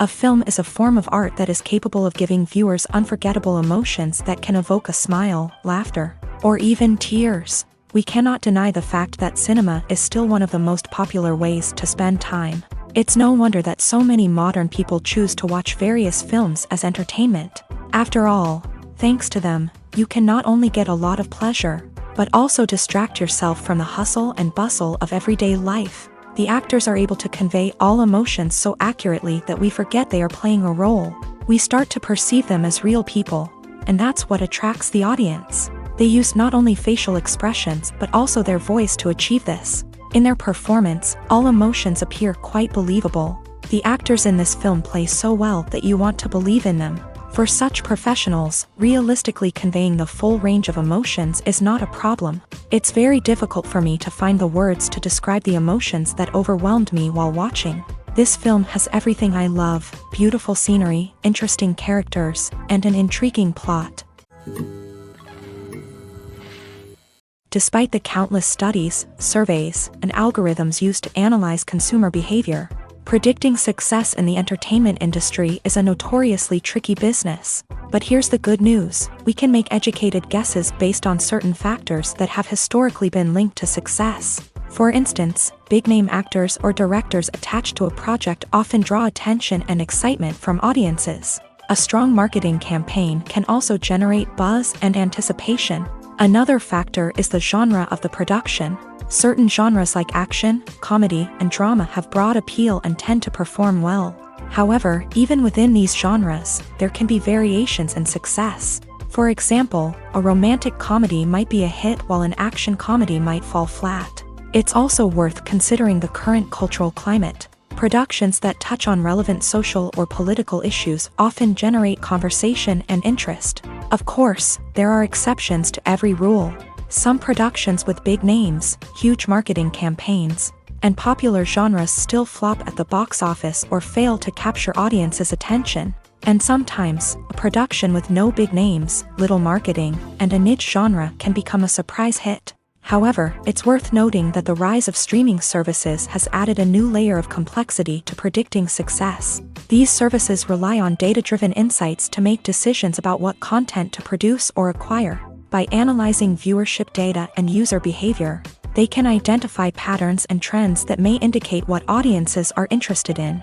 A film is a form of art that is capable of giving viewers unforgettable emotions that can evoke a smile, laughter, or even tears. We cannot deny the fact that cinema is still one of the most popular ways to spend time. It's no wonder that so many modern people choose to watch various films as entertainment. After all, thanks to them, you can not only get a lot of pleasure, but also distract yourself from the hustle and bustle of everyday life. The actors are able to convey all emotions so accurately that we forget they are playing a role. We start to perceive them as real people, and that's what attracts the audience. They use not only facial expressions but also their voice to achieve this. In their performance, all emotions appear quite believable. The actors in this film play so well that you want to believe in them. For such professionals, realistically conveying the full range of emotions is not a problem. It's very difficult for me to find the words to describe the emotions that overwhelmed me while watching. This film has everything I love: beautiful scenery, interesting characters, and an intriguing plot. Despite the countless studies, surveys, and algorithms used to analyze consumer behavior, predicting success in the entertainment industry is a notoriously tricky business. But here's the good news: we can make educated guesses based on certain factors that have historically been linked to success. For instance, big-name actors or directors attached to a project often draw attention and excitement from audiences. A strong marketing campaign can also generate buzz and anticipation. Another factor is the genre of the production. Certain genres like action, comedy, and drama have broad appeal and tend to perform well. However, even within these genres, there can be variations in success. For example, a romantic comedy might be a hit while an action comedy might fall flat. It's also worth considering the current cultural climate. Productions that touch on relevant social or political issues often generate conversation and interest. Of course, there are exceptions to every rule. Some productions with big names, huge marketing campaigns, and popular genres still flop at the box office or fail to capture audiences' attention. And sometimes, a production with no big names, little marketing, and a niche genre can become a surprise hit. However, it's worth noting that the rise of streaming services has added a new layer of complexity to predicting success. These services rely on data-driven insights to make decisions about what content to produce or acquire. By analyzing viewership data and user behavior, they can identify patterns and trends that may indicate what audiences are interested in.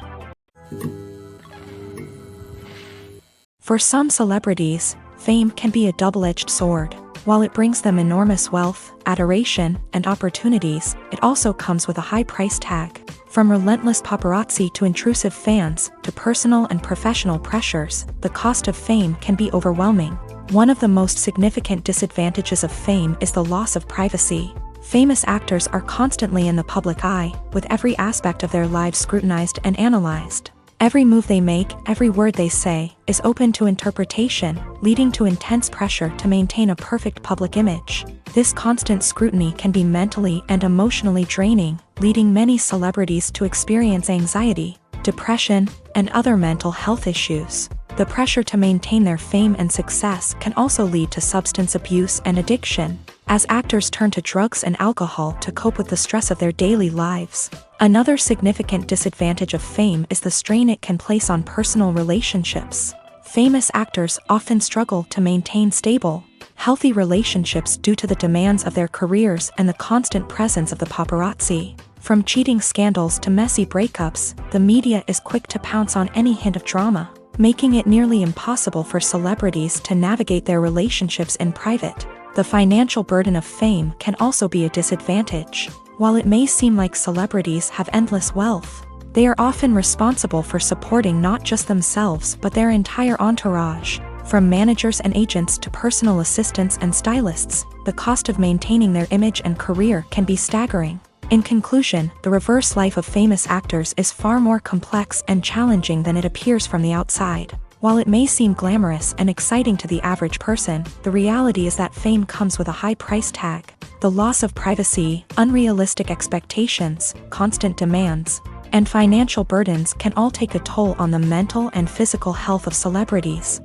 For some celebrities, fame can be a double-edged sword. While it brings them enormous wealth, adoration, and opportunities, it also comes with a high price tag. From relentless paparazzi to intrusive fans, to personal and professional pressures, the cost of fame can be overwhelming. One of the most significant disadvantages of fame is the loss of privacy. Famous actors are constantly in the public eye, with every aspect of their lives scrutinized and analyzed. Every move they make, every word they say, is open to interpretation, leading to intense pressure to maintain a perfect public image. This constant scrutiny can be mentally and emotionally draining, leading many celebrities to experience anxiety, depression, and other mental health issues. The pressure to maintain their fame and success can also lead to substance abuse and addiction, as actors turn to drugs and alcohol to cope with the stress of their daily lives. Another significant disadvantage of fame is the strain it can place on personal relationships. Famous actors often struggle to maintain stable, healthy relationships due to the demands of their careers and the constant presence of the paparazzi. From cheating scandals to messy breakups, the media is quick to pounce on any hint of drama, making it nearly impossible for celebrities to navigate their relationships in private. The financial burden of fame can also be a disadvantage. While it may seem like celebrities have endless wealth, they are often responsible for supporting not just themselves but their entire entourage. From managers and agents to personal assistants and stylists, the cost of maintaining their image and career can be staggering. In conclusion, the reverse life of famous actors is far more complex and challenging than it appears from the outside. While it may seem glamorous and exciting to the average person, the reality is that fame comes with a high price tag. The loss of privacy, unrealistic expectations, constant demands, and financial burdens can all take a toll on the mental and physical health of celebrities.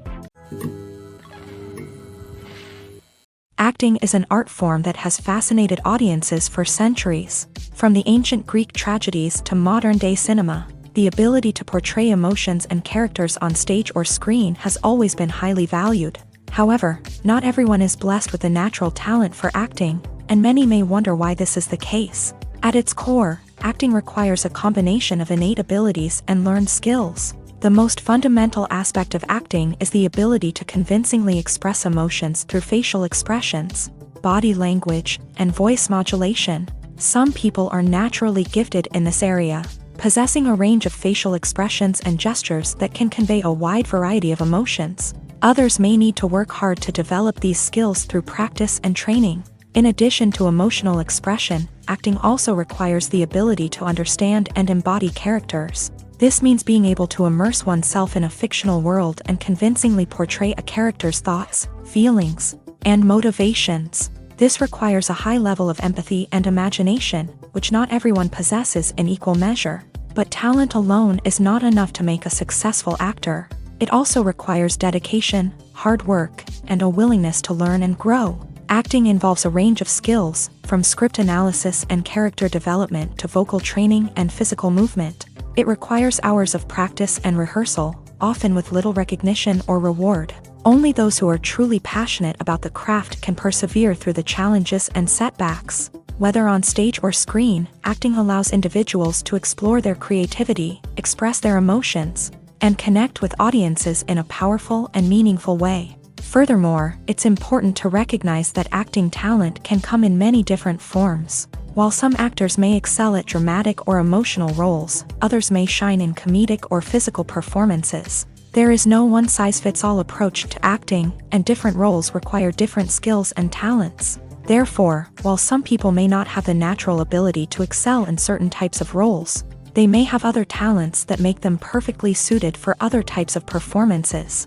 Acting is an art form that has fascinated audiences for centuries. From the ancient Greek tragedies to modern-day cinema, the ability to portray emotions and characters on stage or screen has always been highly valued. However, not everyone is blessed with a natural talent for acting, and many may wonder why this is the case. At its core, acting requires a combination of innate abilities and learned skills. The most fundamental aspect of acting is the ability to convincingly express emotions through facial expressions, body language, and voice modulation. Some people are naturally gifted in this area, possessing a range of facial expressions and gestures that can convey a wide variety of emotions. Others may need to work hard to develop these skills through practice and training. In addition to emotional expression, acting also requires the ability to understand and embody characters. This means being able to immerse oneself in a fictional world and convincingly portray a character's thoughts, feelings, and motivations. This requires a high level of empathy and imagination, which not everyone possesses in equal measure. But talent alone is not enough to make a successful actor. It also requires dedication, hard work, and a willingness to learn and grow. Acting involves a range of skills, from script analysis and character development to vocal training and physical movement. It requires hours of practice and rehearsal, often with little recognition or reward. Only those who are truly passionate about the craft can persevere through the challenges and setbacks. Whether on stage or screen, acting allows individuals to explore their creativity, express their emotions, and connect with audiences in a powerful and meaningful way. Furthermore, it's important to recognize that acting talent can come in many different forms. While some actors may excel at dramatic or emotional roles, others may shine in comedic or physical performances. There is no one-size-fits-all approach to acting, and different roles require different skills and talents. Therefore, while some people may not have the natural ability to excel in certain types of roles, they may have other talents that make them perfectly suited for other types of performances.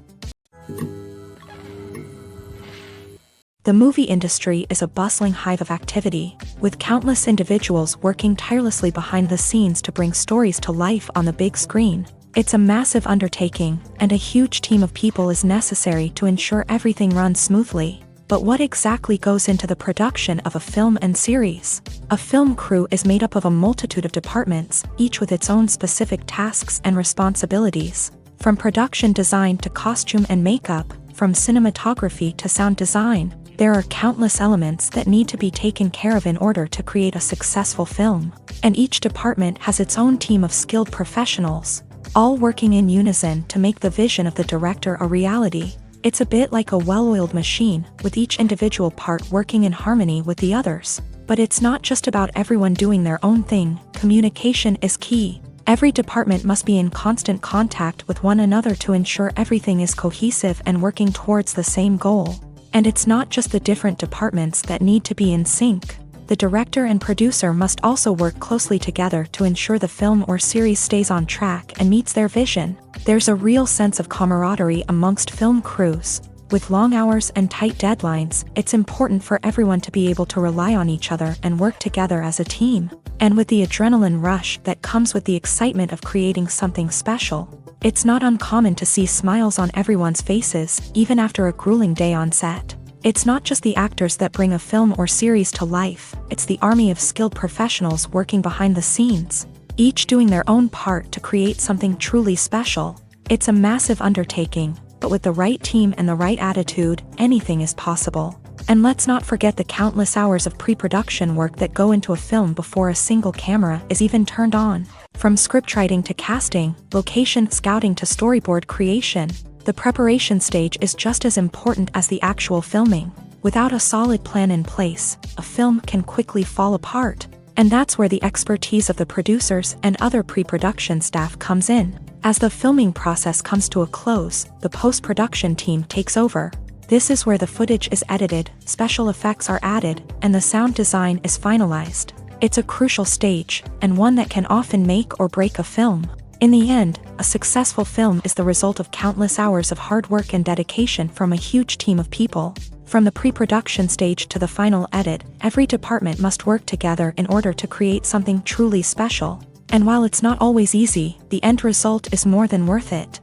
The movie industry is a bustling hive of activity, with countless individuals working tirelessly behind the scenes to bring stories to life on the big screen. It's a massive undertaking, and a huge team of people is necessary to ensure everything runs smoothly. But what exactly goes into the production of a film and series? A film crew is made up of a multitude of departments, each with its own specific tasks and responsibilities. From production design to costume and makeup, from cinematography to sound design, there are countless elements that need to be taken care of in order to create a successful film. And each department has its own team of skilled professionals, all working in unison to make the vision of the director a reality. It's a bit like a well-oiled machine, with each individual part working in harmony with the others. But it's not just about everyone doing their own thing. Communication is key. Every department must be in constant contact with one another to ensure everything is cohesive and working towards the same goal. And it's not just the different departments that need to be in sync. The director and producer must also work closely together to ensure the film or series stays on track and meets their vision. There's a real sense of camaraderie amongst film crews. With long hours and tight deadlines, it's important for everyone to be able to rely on each other and work together as a team. And with the adrenaline rush that comes with the excitement of creating something special, it's not uncommon to see smiles on everyone's faces, even after a grueling day on set. It's not just the actors that bring a film or series to life, it's the army of skilled professionals working behind the scenes, each doing their own part to create something truly special. It's a massive undertaking, but with the right team and the right attitude, anything is possible. And let's not forget the countless hours of pre-production work that go into a film before a single camera is even turned on. From scriptwriting to casting, location scouting to storyboard creation, the preparation stage is just as important as the actual filming. Without a solid plan in place, a film can quickly fall apart. And that's where the expertise of the producers and other pre-production staff comes in. As the filming process comes to a close, the post-production team takes over. This is where the footage is edited, special effects are added, and the sound design is finalized. It's a crucial stage, and one that can often make or break a film. In the end, a successful film is the result of countless hours of hard work and dedication from a huge team of people. From the pre-production stage to the final edit, every department must work together in order to create something truly special. And while it's not always easy, the end result is more than worth it.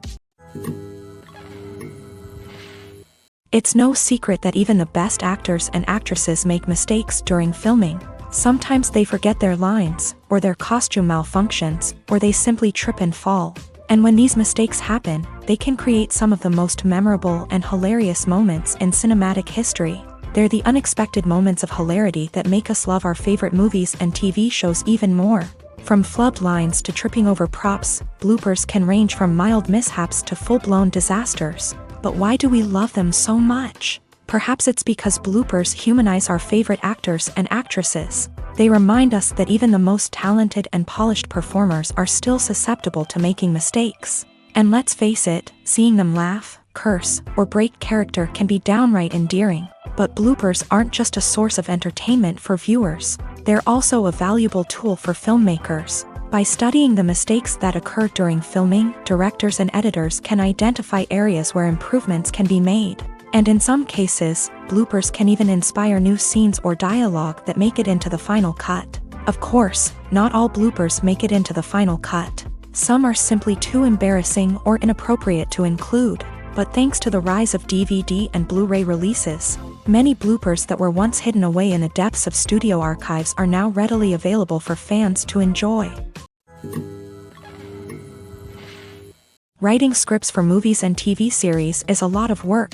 It's no secret that even the best actors and actresses make mistakes during filming. Sometimes they forget their lines, or their costume malfunctions, or they simply trip and fall. And when these mistakes happen, they can create some of the most memorable and hilarious moments in cinematic history. They're the unexpected moments of hilarity that make us love our favorite movies and TV shows even more. From flubbed lines to tripping over props, bloopers can range from mild mishaps to full-blown disasters. But why do we love them so much? Perhaps it's because bloopers humanize our favorite actors and actresses. They remind us that even the most talented and polished performers are still susceptible to making mistakes. And let's face it, seeing them laugh, curse, or break character can be downright endearing. But bloopers aren't just a source of entertainment for viewers. They're also a valuable tool for filmmakers. By studying the mistakes that occur during filming, directors and editors can identify areas where improvements can be made. And in some cases, bloopers can even inspire new scenes or dialogue that make it into the final cut. Of course, not all bloopers make it into the final cut. Some are simply too embarrassing or inappropriate to include. But thanks to the rise of DVD and Blu-ray releases, many bloopers that were once hidden away in the depths of studio archives are now readily available for fans to enjoy. Writing scripts for movies and TV series is a lot of work.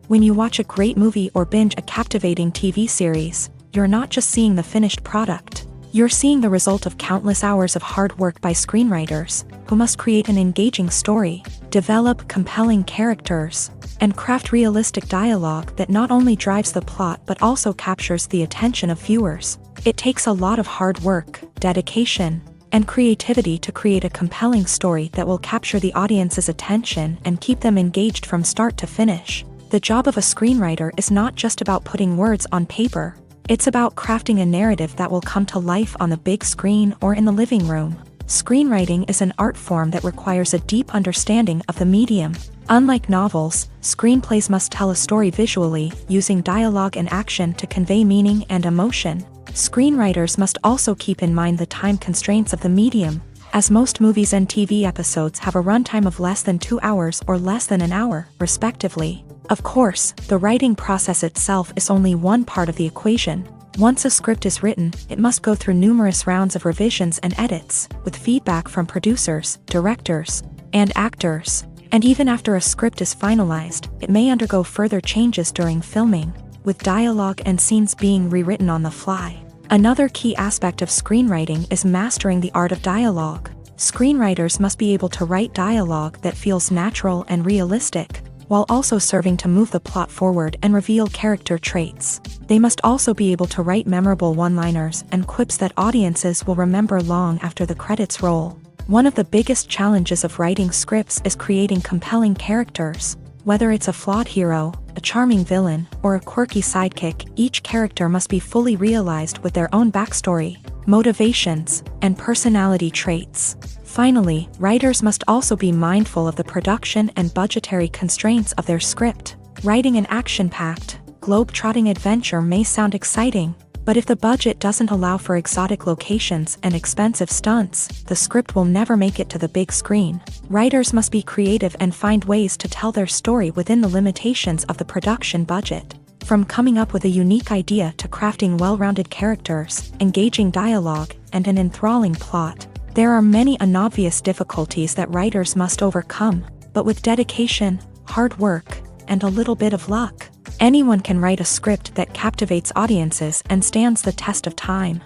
When you watch a great movie or binge a captivating TV series, you're not just seeing the finished product. You're seeing the result of countless hours of hard work by screenwriters, who must create an engaging story, develop compelling characters, and craft realistic dialogue that not only drives the plot but also captures the attention of viewers. It takes a lot of hard work, dedication, and creativity to create a compelling story that will capture the audience's attention and keep them engaged from start to finish. The job of a screenwriter is not just about putting words on paper. It's about crafting a narrative that will come to life on the big screen or in the living room. Screenwriting is an art form that requires a deep understanding of the medium. Unlike novels, screenplays must tell a story visually, using dialogue and action to convey meaning and emotion. Screenwriters must also keep in mind the time constraints of the medium, as most movies and TV episodes have a runtime of less than 2 hours or less than an hour, respectively. Of course, the writing process itself is only one part of the equation. Once a script is written, it must go through numerous rounds of revisions and edits, with feedback from producers, directors, and actors. And even after a script is finalized, it may undergo further changes during filming, with dialogue and scenes being rewritten on the fly. Another key aspect of screenwriting is mastering the art of dialogue. Screenwriters must be able to write dialogue that feels natural and realistic, while also serving to move the plot forward and reveal character traits. They must also be able to write memorable one-liners and quips that audiences will remember long after the credits roll. One of the biggest challenges of writing scripts is creating compelling characters. Whether it's a flawed hero, a charming villain, or a quirky sidekick, each character must be fully realized with their own backstory, motivations, and personality traits. Finally, writers must also be mindful of the production and budgetary constraints of their script. Writing an action-packed, globe-trotting adventure may sound exciting, but if the budget doesn't allow for exotic locations and expensive stunts, the script will never make it to the big screen. Writers must be creative and find ways to tell their story within the limitations of the production budget. From coming up with a unique idea to crafting well-rounded characters, engaging dialogue, and an enthralling plot, there are many unobvious difficulties that writers must overcome, but with dedication, hard work, and a little bit of luck, anyone can write a script that captivates audiences and stands the test of time.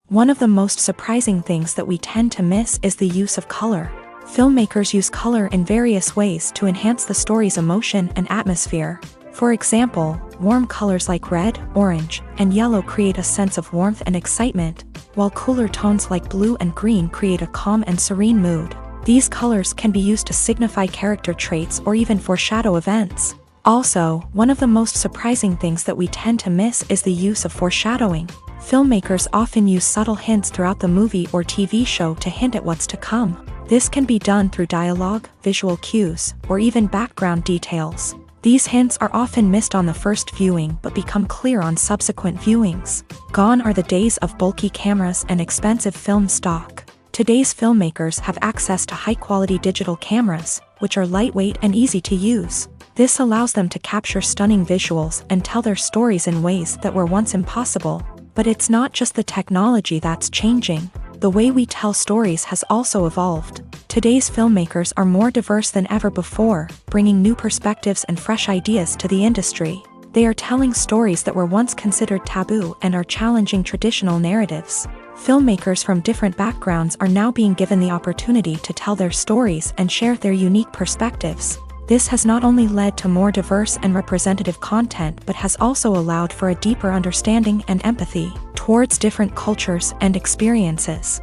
One of the most surprising things that we tend to miss is the use of color. Filmmakers use color in various ways to enhance the story's emotion and atmosphere. For example, warm colors like red, orange, and yellow create a sense of warmth and excitement, while cooler tones like blue and green create a calm and serene mood. These colors can be used to signify character traits or even foreshadow events. Also, one of the most surprising things that we tend to miss is the use of foreshadowing. Filmmakers often use subtle hints throughout the movie or TV show to hint at what's to come. This can be done through dialogue, visual cues, or even background details. These hints are often missed on the first viewing but become clear on subsequent viewings. Gone are the days of bulky cameras and expensive film stock. Today's filmmakers have access to high-quality digital cameras, which are lightweight and easy to use. This allows them to capture stunning visuals and tell their stories in ways that were once impossible. But it's not just the technology that's changing. The way we tell stories has also evolved. Today's filmmakers are more diverse than ever before, bringing new perspectives and fresh ideas to the industry. They are telling stories that were once considered taboo and are challenging traditional narratives. Filmmakers from different backgrounds are now being given the opportunity to tell their stories and share their unique perspectives. This has not only led to more diverse and representative content but has also allowed for a deeper understanding and empathy towards different cultures and experiences.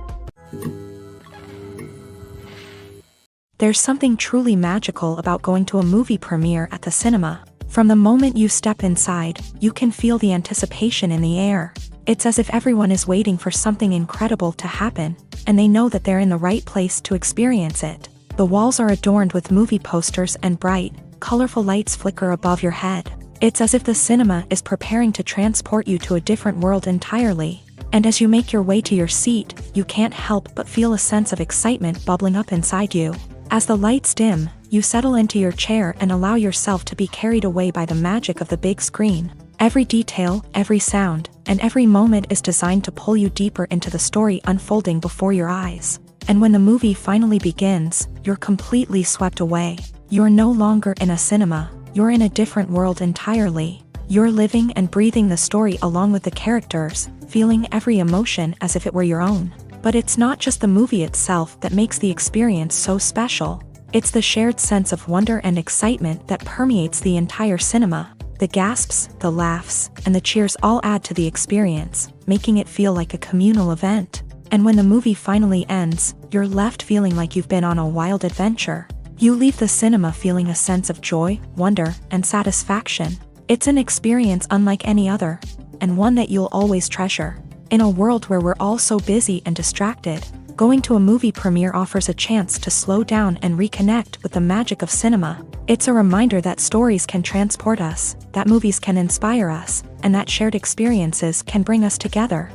There's something truly magical about going to a movie premiere at the cinema. From the moment you step inside, you can feel the anticipation in the air. It's as if everyone is waiting for something incredible to happen, and they know that they're in the right place to experience it. The walls are adorned with movie posters and bright, colorful lights flicker above your head. It's as if the cinema is preparing to transport you to a different world entirely. And as you make your way to your seat, you can't help but feel a sense of excitement bubbling up inside you. As the lights dim, you settle into your chair and allow yourself to be carried away by the magic of the big screen. Every detail, every sound, and every moment is designed to pull you deeper into the story unfolding before your eyes. And when the movie finally begins, you're completely swept away. You're no longer in a cinema, you're in a different world entirely. You're living and breathing the story along with the characters, feeling every emotion as if it were your own. But it's not just the movie itself that makes the experience so special. It's the shared sense of wonder and excitement that permeates the entire cinema. The gasps, the laughs, and the cheers all add to the experience, making it feel like a communal event. And when the movie finally ends, you're left feeling like you've been on a wild adventure. You leave the cinema feeling a sense of joy, wonder, and satisfaction. It's an experience unlike any other, and one that you'll always treasure. In a world where we're all so busy and distracted, going to a movie premiere offers a chance to slow down and reconnect with the magic of cinema. It's a reminder that stories can transport us, that movies can inspire us, and that shared experiences can bring us together.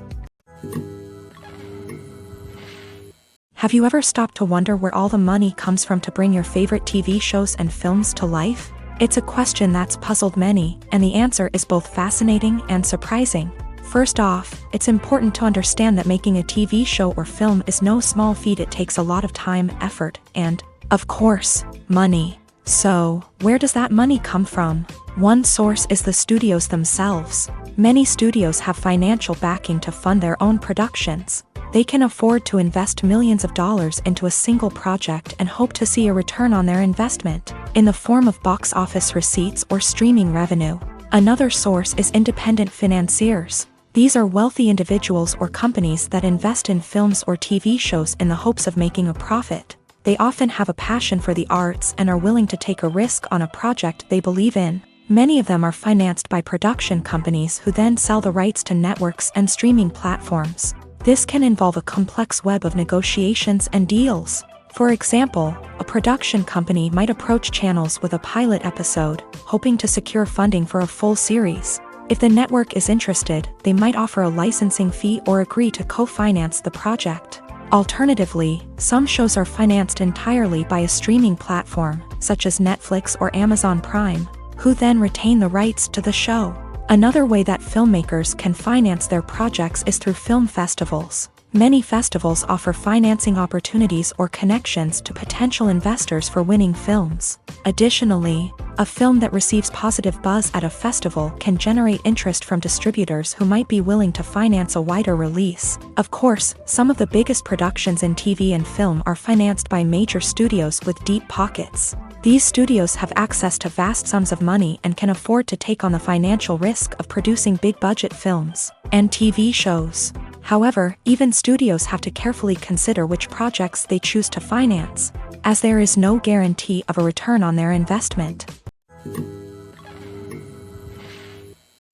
Have you ever stopped to wonder where all the money comes from to bring your favorite TV shows and films to life? It's a question that's puzzled many, and the answer is both fascinating and surprising. First off, it's important to understand that making a TV show or film is no small feat. It takes a lot of time, effort, and, of course, money. So, where does that money come from? One source is the studios themselves. Many studios have financial backing to fund their own productions. They can afford to invest millions of dollars into a single project and hope to see a return on their investment, in the form of box office receipts or streaming revenue. Another source is independent financiers. These are wealthy individuals or companies that invest in films or TV shows in the hopes of making a profit. They often have a passion for the arts and are willing to take a risk on a project they believe in. Many of them are financed by production companies who then sell the rights to networks and streaming platforms. This can involve a complex web of negotiations and deals. For example, a production company might approach channels with a pilot episode, hoping to secure funding for a full series. If the network is interested, they might offer a licensing fee or agree to co-finance the project. Alternatively, some shows are financed entirely by a streaming platform, such as Netflix or Amazon Prime, who then retain the rights to the show. Another way that filmmakers can finance their projects is through film festivals. Many festivals offer financing opportunities or connections to potential investors for winning films. Additionally, a film that receives positive buzz at a festival can generate interest from distributors who might be willing to finance a wider release. Of course, some of the biggest productions in TV and film are financed by major studios with deep pockets. These studios have access to vast sums of money and can afford to take on the financial risk of producing big-budget films and TV shows. However, even studios have to carefully consider which projects they choose to finance, as there is no guarantee of a return on their investment.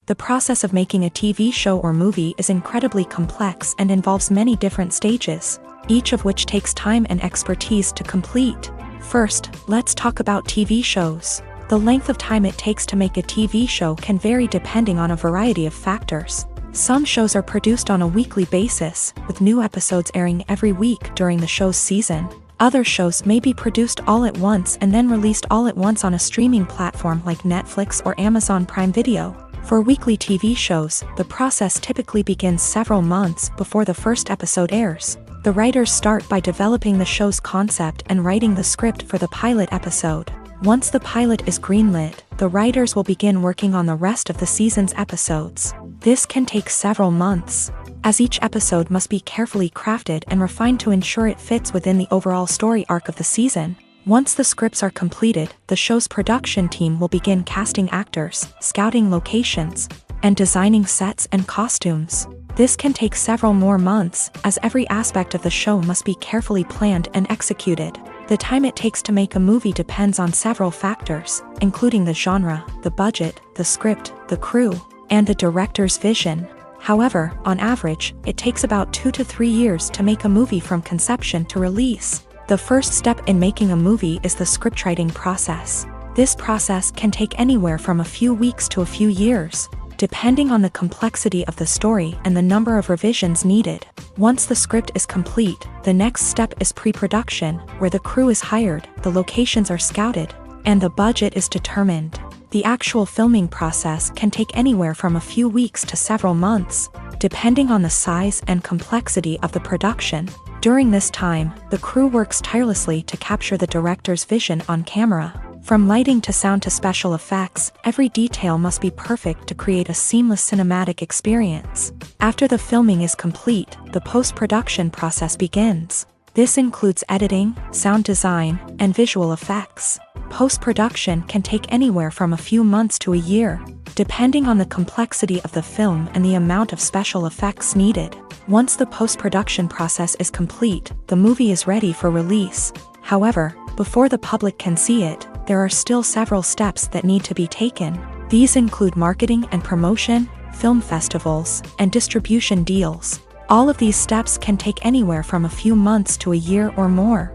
The process of making a TV show or movie is incredibly complex and involves many different stages, each of which takes time and expertise to complete. First, let's talk about TV shows. The length of time it takes to make a TV show can vary depending on a variety of factors. Some shows are produced on a weekly basis, with new episodes airing every week during the show's season. Other shows may be produced all at once and then released all at once on a streaming platform like Netflix or Amazon Prime Video. For weekly TV shows, the process typically begins several months before the first episode airs. The writers start by developing the show's concept and writing the script for the pilot episode. Once the pilot is greenlit, the writers will begin working on the rest of the season's episodes. This can take several months, as each episode must be carefully crafted and refined to ensure it fits within the overall story arc of the season. Once the scripts are completed, the show's production team will begin casting actors, scouting locations, and designing sets and costumes. This can take several more months, as every aspect of the show must be carefully planned and executed. The time it takes to make a movie depends on several factors, including the genre, the budget, the script, the crew, and the director's vision. However, on average, it takes about 2 to 3 years to make a movie from conception to release. The first step in making a movie is the scriptwriting process. This process can take anywhere from a few weeks to a few years, depending on the complexity of the story and the number of revisions needed. Once the script is complete, the next step is pre-production, where the crew is hired, the locations are scouted, and the budget is determined. The actual filming process can take anywhere from a few weeks to several months, depending on the size and complexity of the production. During this time, the crew works tirelessly to capture the director's vision on camera. From lighting to sound to special effects, every detail must be perfect to create a seamless cinematic experience. After the filming is complete, the post-production process begins. This includes editing, sound design, and visual effects. Post-production can take anywhere from a few months to a year, depending on the complexity of the film and the amount of special effects needed. Once the post-production process is complete, the movie is ready for release. However, before the public can see it, there are still several steps that need to be taken. These include marketing and promotion, film festivals, and distribution deals. All of these steps can take anywhere from a few months to a year or more.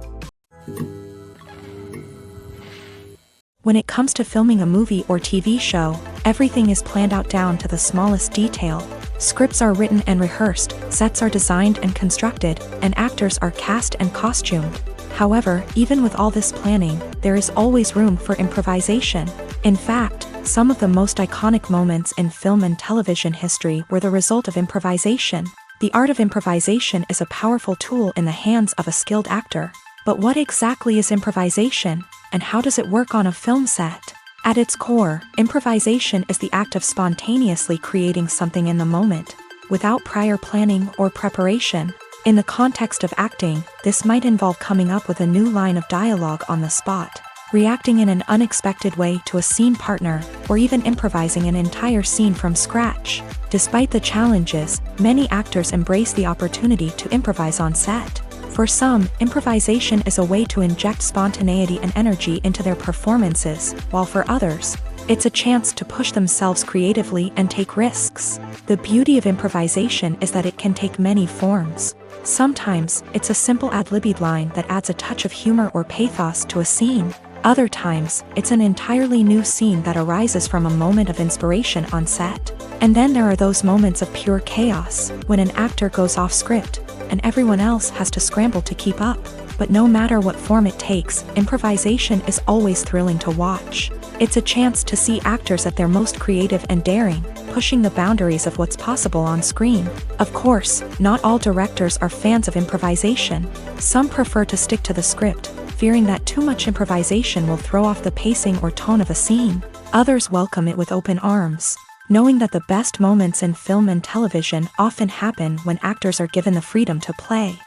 When it comes to filming a movie or TV show, everything is planned out down to the smallest detail. Scripts are written and rehearsed, sets are designed and constructed, and actors are cast and costumed. However, even with all this planning, there is always room for improvisation. In fact, some of the most iconic moments in film and television history were the result of improvisation. The art of improvisation is a powerful tool in the hands of a skilled actor. But what exactly is improvisation, and how does it work on a film set? At its core, improvisation is the act of spontaneously creating something in the moment, without prior planning or preparation. In the context of acting, this might involve coming up with a new line of dialogue on the spot, reacting in an unexpected way to a scene partner, or even improvising an entire scene from scratch. Despite the challenges, many actors embrace the opportunity to improvise on set. For some, improvisation is a way to inject spontaneity and energy into their performances, while for others, it's a chance to push themselves creatively and take risks. The beauty of improvisation is that it can take many forms. Sometimes, it's a simple ad-libbed line that adds a touch of humor or pathos to a scene. Other times, it's an entirely new scene that arises from a moment of inspiration on set. And then there are those moments of pure chaos, when an actor goes off script, and everyone else has to scramble to keep up. But no matter what form it takes, improvisation is always thrilling to watch. It's a chance to see actors at their most creative and daring, pushing the boundaries of what's possible on screen. Of course, not all directors are fans of improvisation. Some prefer to stick to the script, fearing that too much improvisation will throw off the pacing or tone of a scene. Others welcome it with open arms, knowing that the best moments in film and television often happen when actors are given the freedom to play.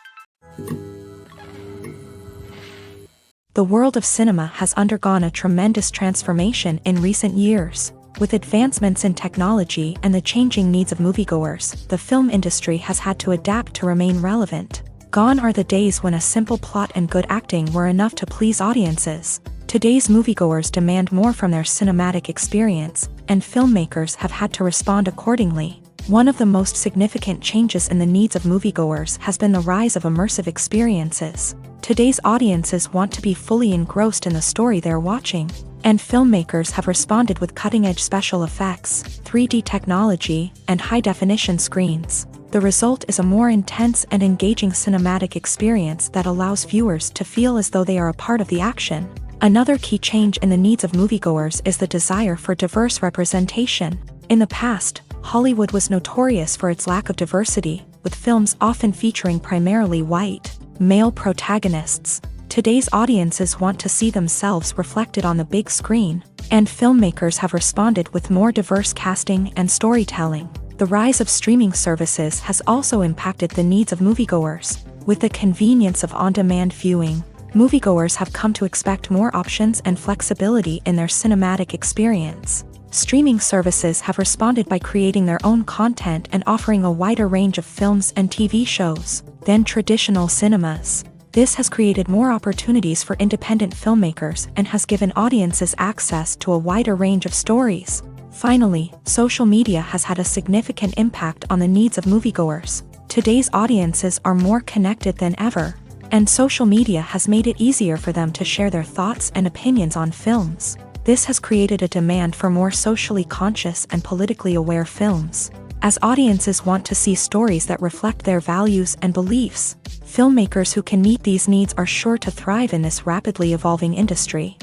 The world of cinema has undergone a tremendous transformation in recent years. With advancements in technology and the changing needs of moviegoers, the film industry has had to adapt to remain relevant. Gone are the days when a simple plot and good acting were enough to please audiences. Today's moviegoers demand more from their cinematic experience, and filmmakers have had to respond accordingly. One of the most significant changes in the needs of moviegoers has been the rise of immersive experiences. Today's audiences want to be fully engrossed in the story they're watching, and filmmakers have responded with cutting-edge special effects, 3D technology, and high-definition screens. The result is a more intense and engaging cinematic experience that allows viewers to feel as though they are a part of the action. Another key change in the needs of moviegoers is the desire for diverse representation. In the past, Hollywood was notorious for its lack of diversity, with films often featuring primarily white, male protagonists. Today's audiences want to see themselves reflected on the big screen, and filmmakers have responded with more diverse casting and storytelling. The rise of streaming services has also impacted the needs of moviegoers. With the convenience of on-demand viewing, moviegoers have come to expect more options and flexibility in their cinematic experience. Streaming services have responded by creating their own content and offering a wider range of films and TV shows than traditional cinemas. This has created more opportunities for independent filmmakers and has given audiences access to a wider range of stories. Finally, social media has had a significant impact on the needs of moviegoers. Today's audiences are more connected than ever, and social media has made it easier for them to share their thoughts and opinions on films. This has created a demand for more socially conscious and politically aware films. As audiences want to see stories that reflect their values and beliefs, filmmakers who can meet these needs are sure to thrive in this rapidly evolving industry.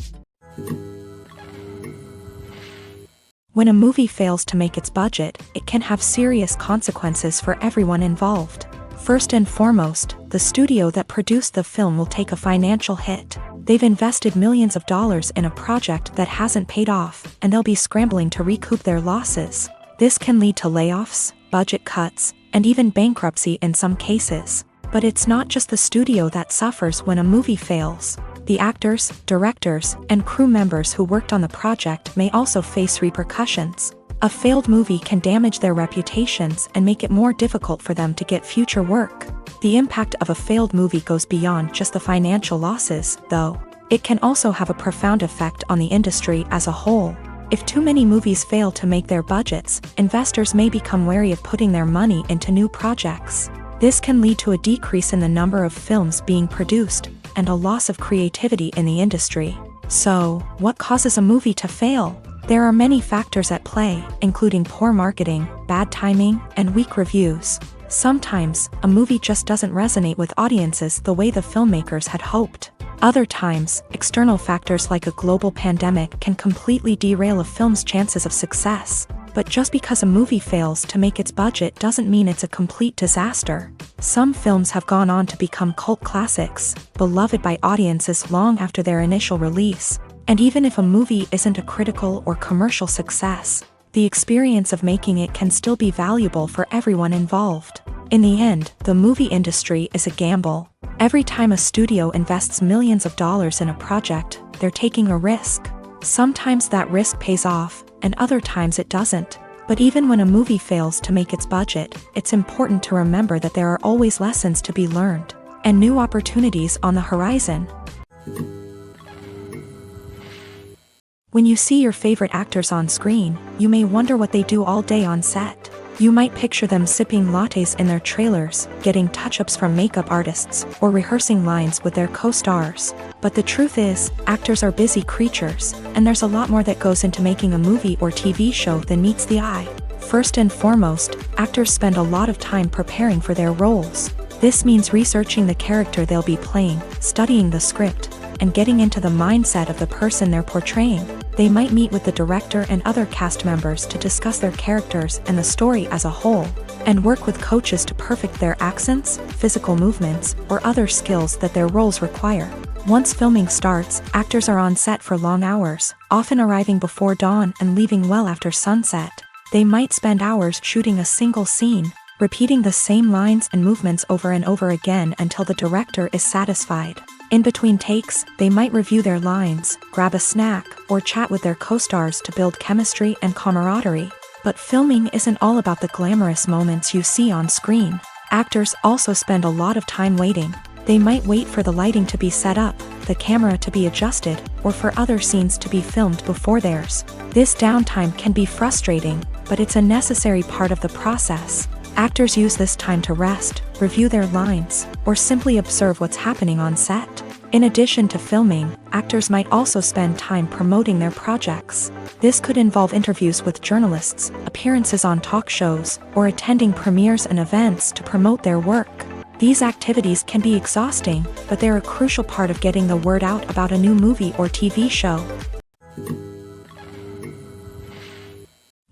When a movie fails to make its budget, it can have serious consequences for everyone involved. First and foremost, the studio that produced the film will take a financial hit. They've invested millions of dollars in a project that hasn't paid off, and they'll be scrambling to recoup their losses. This can lead to layoffs, budget cuts, and even bankruptcy in some cases. But it's not just the studio that suffers when a movie fails. The actors, directors, and crew members who worked on the project may also face repercussions. A failed movie can damage their reputations and make it more difficult for them to get future work. The impact of a failed movie goes beyond just the financial losses, though. It can also have a profound effect on the industry as a whole. If too many movies fail to make their budgets, investors may become wary of putting their money into new projects. This can lead to a decrease in the number of films being produced, and a loss of creativity in the industry. So, what causes a movie to fail? There are many factors at play, including poor marketing, bad timing, and weak reviews. Sometimes, a movie just doesn't resonate with audiences the way the filmmakers had hoped. Other times, external factors like a global pandemic can completely derail a film's chances of success. But just because a movie fails to make its budget doesn't mean it's a complete disaster. Some films have gone on to become cult classics, beloved by audiences long after their initial release. And even if a movie isn't a critical or commercial success, the experience of making it can still be valuable for everyone involved. In the end, the movie industry is a gamble. Every time a studio invests millions of dollars in a project, they're taking a risk. Sometimes that risk pays off, and other times it doesn't. But even when a movie fails to make its budget, it's important to remember that there are always lessons to be learned, and new opportunities on the horizon. When you see your favorite actors on screen, you may wonder what they do all day on set. You might picture them sipping lattes in their trailers, getting touch-ups from makeup artists, or rehearsing lines with their co-stars. But the truth is, actors are busy creatures, and there's a lot more that goes into making a movie or TV show than meets the eye. First and foremost, actors spend a lot of time preparing for their roles. This means researching the character they'll be playing, studying the script, and getting into the mindset of the person they're portraying. They might meet with the director and other cast members to discuss their characters and the story as a whole, and work with coaches to perfect their accents, physical movements, or other skills that their roles require. Once filming starts, actors are on set for long hours, often arriving before dawn and leaving well after sunset. They might spend hours shooting a single scene, repeating the same lines and movements over and over again until the director is satisfied. In between takes, they might review their lines, grab a snack, or chat with their co-stars to build chemistry and camaraderie. But filming isn't all about the glamorous moments you see on screen. Actors also spend a lot of time waiting. They might wait for the lighting to be set up, the camera to be adjusted, or for other scenes to be filmed before theirs. This downtime can be frustrating, but it's a necessary part of the process. Actors use this time to rest, review their lines, or simply observe what's happening on set. In addition to filming, actors might also spend time promoting their projects. This could involve interviews with journalists, appearances on talk shows, or attending premieres and events to promote their work. These activities can be exhausting, but they're a crucial part of getting the word out about a new movie or TV show.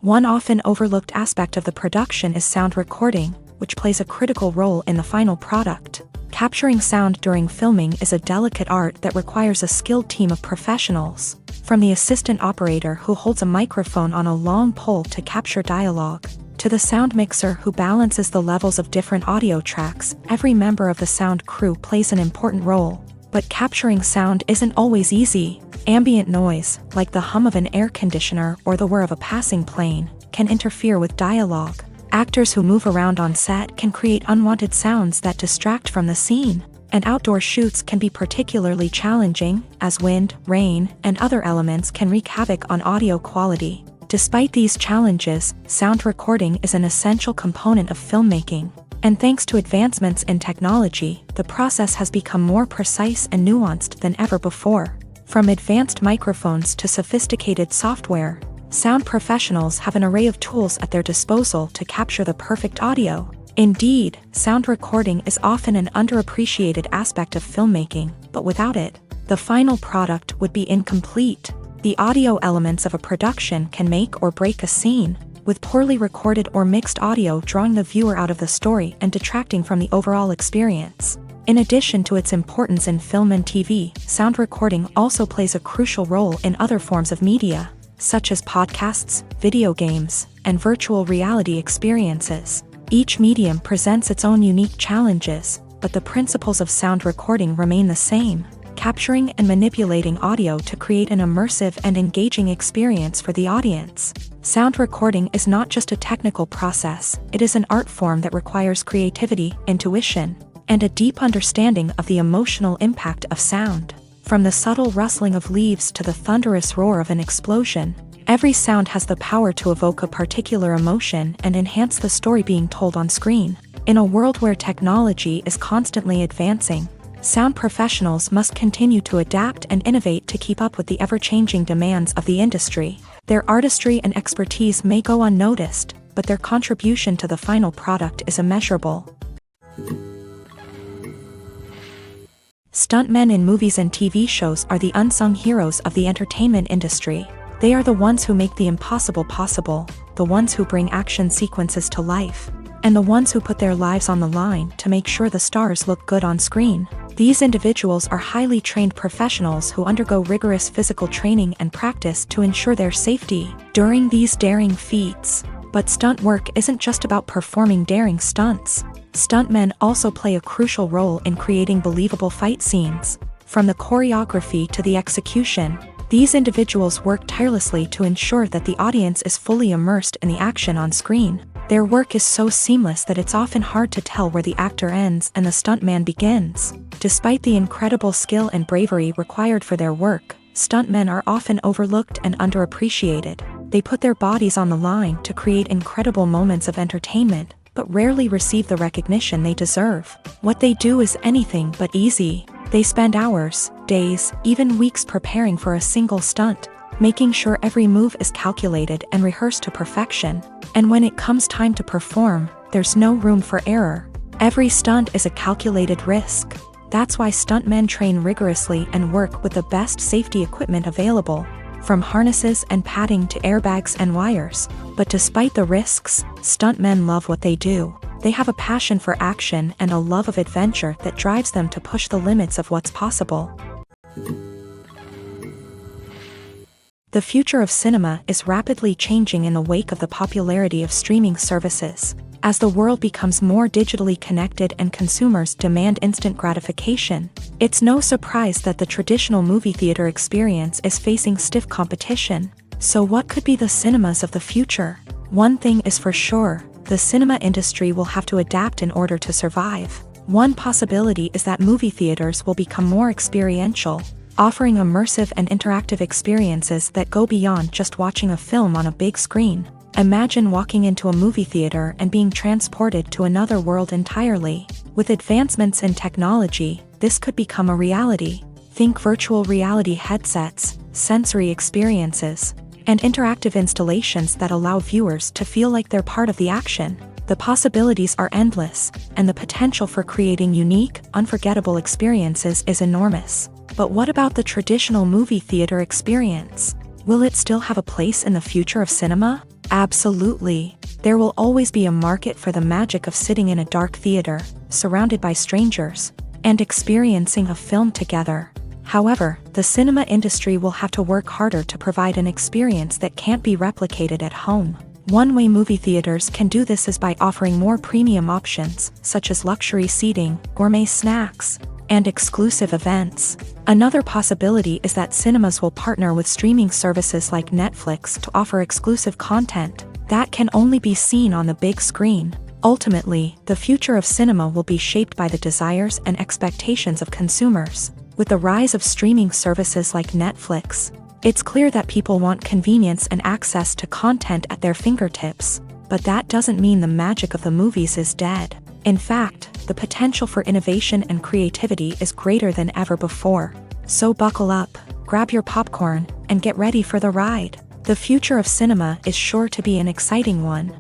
One often overlooked aspect of the production is sound recording, which plays a critical role in the final product. Capturing sound during filming is a delicate art that requires a skilled team of professionals. From the assistant operator who holds a microphone on a long pole to capture dialogue, to the sound mixer who balances the levels of different audio tracks, every member of the sound crew plays an important role. But capturing sound isn't always easy. Ambient noise, like the hum of an air conditioner or the whir of a passing plane, can interfere with dialogue. Actors who move around on set can create unwanted sounds that distract from the scene, and outdoor shoots can be particularly challenging, as wind, rain, and other elements can wreak havoc on audio quality. Despite these challenges, sound recording is an essential component of filmmaking, and thanks to advancements in technology, the process has become more precise and nuanced than ever before. From advanced microphones to sophisticated software, sound professionals have an array of tools at their disposal to capture the perfect audio. Indeed, sound recording is often an underappreciated aspect of filmmaking, but without it, the final product would be incomplete. The audio elements of a production can make or break a scene, with poorly recorded or mixed audio drawing the viewer out of the story and detracting from the overall experience. In addition to its importance in film and TV, sound recording also plays a crucial role in other forms of media, such as podcasts, video games, and virtual reality experiences. Each medium presents its own unique challenges, but the principles of sound recording remain the same, capturing and manipulating audio to create an immersive and engaging experience for the audience. Sound recording is not just a technical process, it is an art form that requires creativity, intuition, and a deep understanding of the emotional impact of sound. From the subtle rustling of leaves to the thunderous roar of an explosion, every sound has the power to evoke a particular emotion and enhance the story being told on screen. In a world where technology is constantly advancing, sound professionals must continue to adapt and innovate to keep up with the ever-changing demands of the industry. Their artistry and expertise may go unnoticed, but their contribution to the final product is immeasurable. Stuntmen in movies and TV shows are the unsung heroes of the entertainment industry. They are the ones who make the impossible possible, the ones who bring action sequences to life, and the ones who put their lives on the line to make sure the stars look good on screen. These individuals are highly trained professionals who undergo rigorous physical training and practice to ensure their safety during these daring feats. But stunt work isn't just about performing daring stunts. Stuntmen also play a crucial role in creating believable fight scenes. From the choreography to the execution, these individuals work tirelessly to ensure that the audience is fully immersed in the action on screen. Their work is so seamless that it's often hard to tell where the actor ends and the stuntman begins. Despite the incredible skill and bravery required for their work, stuntmen are often overlooked and underappreciated. They put their bodies on the line to create incredible moments of entertainment, but rarely receive the recognition they deserve. What they do is anything but easy. They spend hours, days, even weeks preparing for a single stunt, making sure every move is calculated and rehearsed to perfection. And when it comes time to perform, there's no room for error. Every stunt is a calculated risk. That's why stuntmen train rigorously and work with the best safety equipment available, from harnesses and padding to airbags and wires. But despite the risks, stuntmen love what they do. They have a passion for action and a love of adventure that drives them to push the limits of what's possible. The future of cinema is rapidly changing in the wake of the popularity of streaming services. As the world becomes more digitally connected and consumers demand instant gratification, it's no surprise that the traditional movie theater experience is facing stiff competition. So what could be the cinemas of the future? One thing is for sure, the cinema industry will have to adapt in order to survive. One possibility is that movie theaters will become more experiential, offering immersive and interactive experiences that go beyond just watching a film on a big screen. Imagine walking into a movie theater and being transported to another world entirely. With advancements in technology, this could become a reality. Think virtual reality headsets, sensory experiences, and interactive installations that allow viewers to feel like they're part of the action. The possibilities are endless, and the potential for creating unique, unforgettable experiences is enormous. But what about the traditional movie theater experience? Will it still have a place in the future of cinema? Absolutely. There will always be a market for the magic of sitting in a dark theater, surrounded by strangers, and experiencing a film together. However, the cinema industry will have to work harder to provide an experience that can't be replicated at home. One way movie theaters can do this is by offering more premium options, such as luxury seating, gourmet snacks, and exclusive events. Another possibility is that cinemas will partner with streaming services like Netflix to offer exclusive content that can only be seen on the big screen. Ultimately, the future of cinema will be shaped by the desires and expectations of consumers. With the rise of streaming services like Netflix, it's clear that people want convenience and access to content at their fingertips. But that doesn't mean the magic of the movies is dead. In fact, the potential for innovation and creativity is greater than ever before. So buckle up, grab your popcorn, and get ready for the ride. The future of cinema is sure to be an exciting one.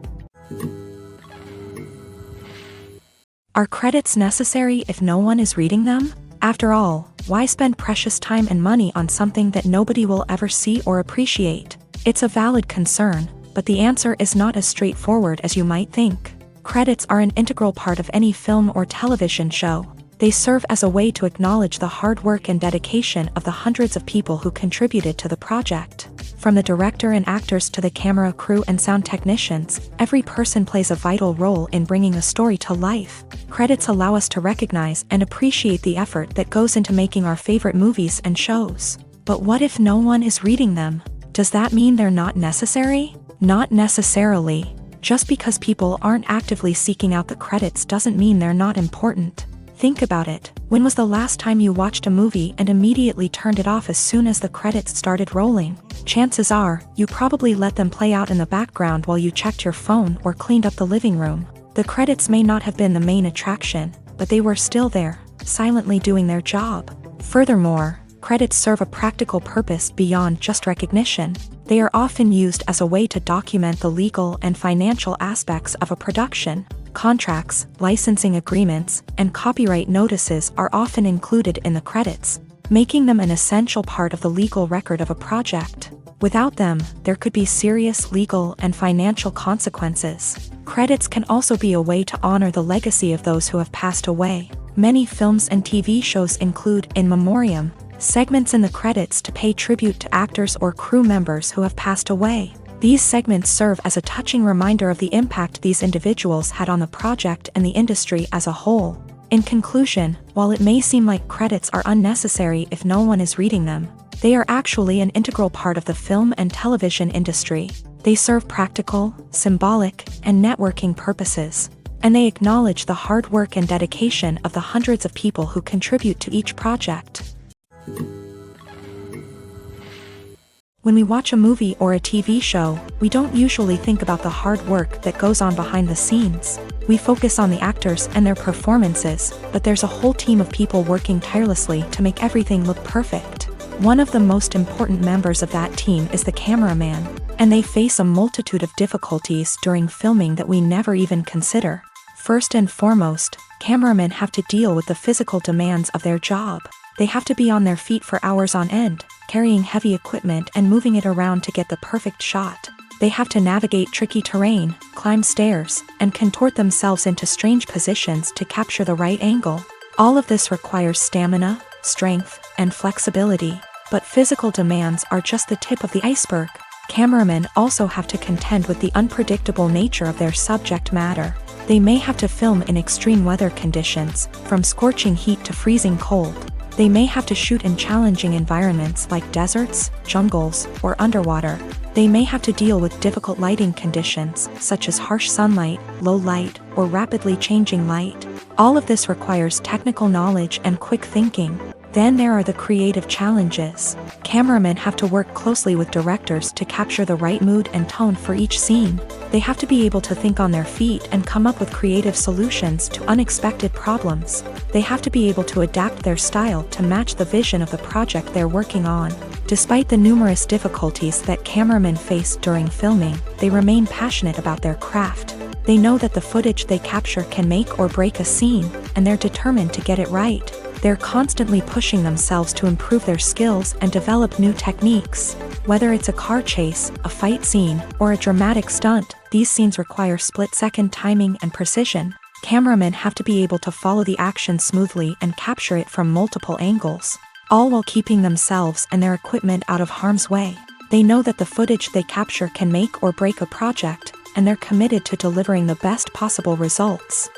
Are credits necessary if no one is reading them? After all, why spend precious time and money on something that nobody will ever see or appreciate? It's a valid concern, but the answer is not as straightforward as you might think. Credits are an integral part of any film or television show. They serve as a way to acknowledge the hard work and dedication of the hundreds of people who contributed to the project. From the director and actors to the camera crew and sound technicians, every person plays a vital role in bringing a story to life. Credits allow us to recognize and appreciate the effort that goes into making our favorite movies and shows. But what if no one is reading them? Does that mean they're not necessary? Not necessarily. Just because people aren't actively seeking out the credits doesn't mean they're not important. Think about it. When was the last time you watched a movie and immediately turned it off as soon as the credits started rolling? Chances are, you probably let them play out in the background while you checked your phone or cleaned up the living room. The credits may not have been the main attraction, but they were still there, silently doing their job. Furthermore, credits serve a practical purpose beyond just recognition. They are often used as a way to document the legal and financial aspects of a production. Contracts, licensing agreements, and copyright notices are often included in the credits, making them an essential part of the legal record of a project. Without them, there could be serious legal and financial consequences. Credits can also be a way to honor the legacy of those who have passed away. Many films and TV shows include in memoriam segments in the credits to pay tribute to actors or crew members who have passed away. These segments serve as a touching reminder of the impact these individuals had on the project and the industry as a whole. In conclusion, while it may seem like credits are unnecessary if no one is reading them, they are actually an integral part of the film and television industry. They serve practical, symbolic, and networking purposes, and they acknowledge the hard work and dedication of the hundreds of people who contribute to each project. When we watch a movie or a TV show, we don't usually think about the hard work that goes on behind the scenes. We focus on the actors and their performances, but there's a whole team of people working tirelessly to make everything look perfect. One of the most important members of that team is the cameraman, and they face a multitude of difficulties during filming that we never even consider. First and foremost, cameramen have to deal with the physical demands of their job. They have to be on their feet for hours on end, carrying heavy equipment and moving it around to get the perfect shot. They have to navigate tricky terrain, climb stairs, and contort themselves into strange positions to capture the right angle. All of this requires stamina, strength, and flexibility. But physical demands are just the tip of the iceberg. Cameramen also have to contend with the unpredictable nature of their subject matter. They may have to film in extreme weather conditions, from scorching heat to freezing cold. They may have to shoot in challenging environments like deserts, jungles, or underwater. They may have to deal with difficult lighting conditions, such as harsh sunlight, low light, or rapidly changing light. All of this requires technical knowledge and quick thinking. Then there are the creative challenges. Cameramen have to work closely with directors to capture the right mood and tone for each scene. They have to be able to think on their feet and come up with creative solutions to unexpected problems. They have to be able to adapt their style to match the vision of the project they're working on. Despite the numerous difficulties that cameramen face during filming, they remain passionate about their craft. They know that the footage they capture can make or break a scene, and they're determined to get it right. They're constantly pushing themselves to improve their skills and develop new techniques. Whether it's a car chase, a fight scene, or a dramatic stunt, these scenes require split-second timing and precision. Cameramen have to be able to follow the action smoothly and capture it from multiple angles, all while keeping themselves and their equipment out of harm's way. They know that the footage they capture can make or break a project, and they're committed to delivering the best possible results.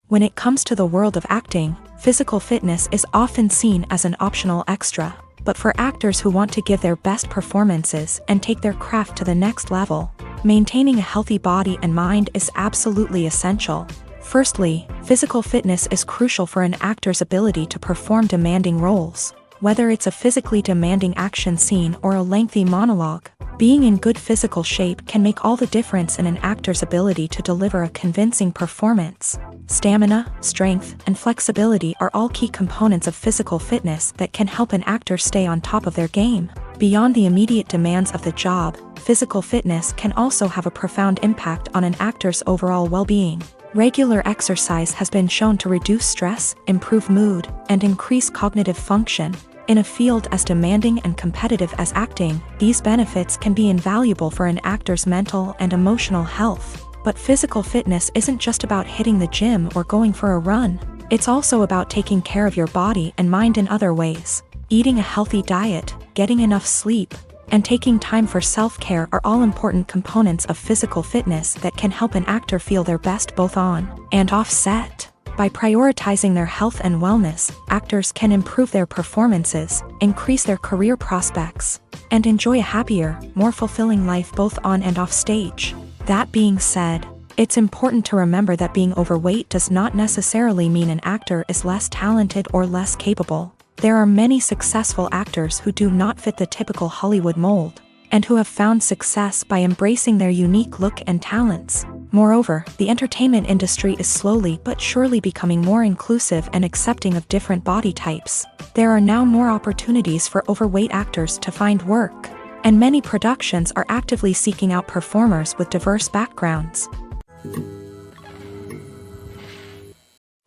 When it comes to the world of acting, physical fitness is often seen as an optional extra. But for actors who want to give their best performances and take their craft to the next level, maintaining a healthy body and mind is absolutely essential. Firstly, physical fitness is crucial for an actor's ability to perform demanding roles. Whether it's a physically demanding action scene or a lengthy monologue, being in good physical shape can make all the difference in an actor's ability to deliver a convincing performance. Stamina, strength, and flexibility are all key components of physical fitness that can help an actor stay on top of their game. Beyond the immediate demands of the job, physical fitness can also have a profound impact on an actor's overall well-being. Regular exercise has been shown to reduce stress, improve mood, and increase cognitive function. In a field as demanding and competitive as acting, these benefits can be invaluable for an actor's mental and emotional health. But physical fitness isn't just about hitting the gym or going for a run. It's also about taking care of your body and mind in other ways. Eating a healthy diet, getting enough sleep, and taking time for self-care are all important components of physical fitness that can help an actor feel their best both on and off set. By prioritizing their health and wellness, actors can improve their performances, increase their career prospects, and enjoy a happier, more fulfilling life both on and off stage. That being said, it's important to remember that being overweight does not necessarily mean an actor is less talented or less capable. There are many successful actors who do not fit the typical Hollywood mold, and who have found success by embracing their unique look and talents. Moreover, the entertainment industry is slowly but surely becoming more inclusive and accepting of different body types. There are now more opportunities for overweight actors to find work, and many productions are actively seeking out performers with diverse backgrounds.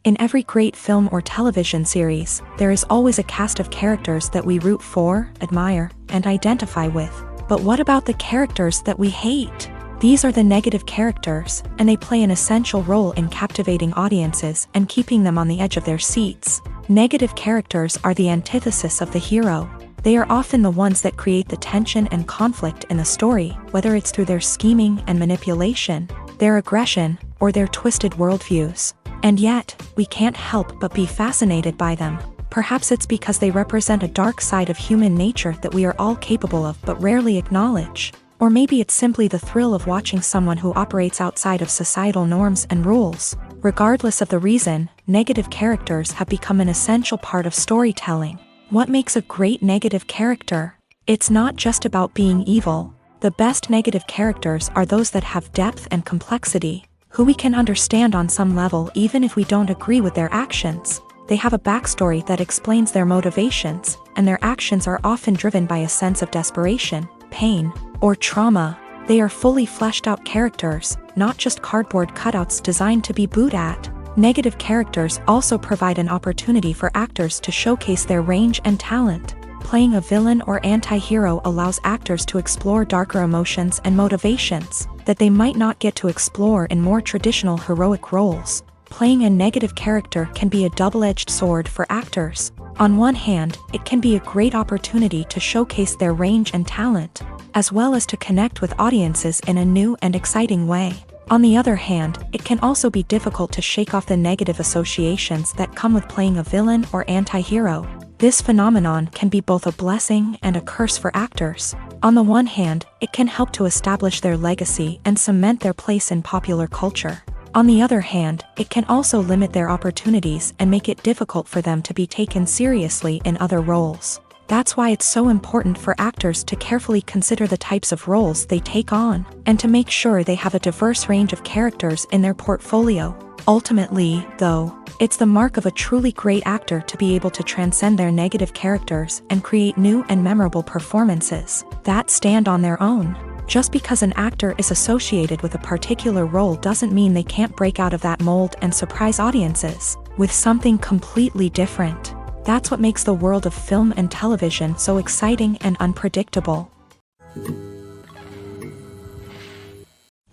In every great film or television series, there is always a cast of characters that we root for, admire, and identify with. But what about the characters that we hate? These are the negative characters, and they play an essential role in captivating audiences and keeping them on the edge of their seats. Negative characters are the antithesis of the hero. They are often the ones that create the tension and conflict in the story, whether it's through their scheming and manipulation, their aggression, or their twisted worldviews. And yet, we can't help but be fascinated by them. Perhaps it's because they represent a dark side of human nature that we are all capable of but rarely acknowledge. Or maybe it's simply the thrill of watching someone who operates outside of societal norms and rules. Regardless of the reason, negative characters have become an essential part of storytelling. What makes a great negative character? It's not just about being evil. The best negative characters are those that have depth and complexity, who we can understand on some level even if we don't agree with their actions. They have a backstory that explains their motivations, and their actions are often driven by a sense of desperation, pain, or trauma. They are fully fleshed out characters, not just cardboard cutouts designed to be booed at. Negative characters also provide an opportunity for actors to showcase their range and talent. Playing a villain or anti-hero allows actors to explore darker emotions and motivations that they might not get to explore in more traditional heroic roles. Playing a negative character can be a double-edged sword for actors. On one hand, it can be a great opportunity to showcase their range and talent, as well as to connect with audiences in a new and exciting way. On the other hand, it can also be difficult to shake off the negative associations that come with playing a villain or anti-hero. This phenomenon can be both a blessing and a curse for actors. On the one hand, it can help to establish their legacy and cement their place in popular culture. On the other hand, it can also limit their opportunities and make it difficult for them to be taken seriously in other roles. That's why it's so important for actors to carefully consider the types of roles they take on, and to make sure they have a diverse range of characters in their portfolio. Ultimately, though, it's the mark of a truly great actor to be able to transcend their negative characters and create new and memorable performances that stand on their own. Just because an actor is associated with a particular role doesn't mean they can't break out of that mold and surprise audiences with something completely different. That's what makes the world of film and television so exciting and unpredictable.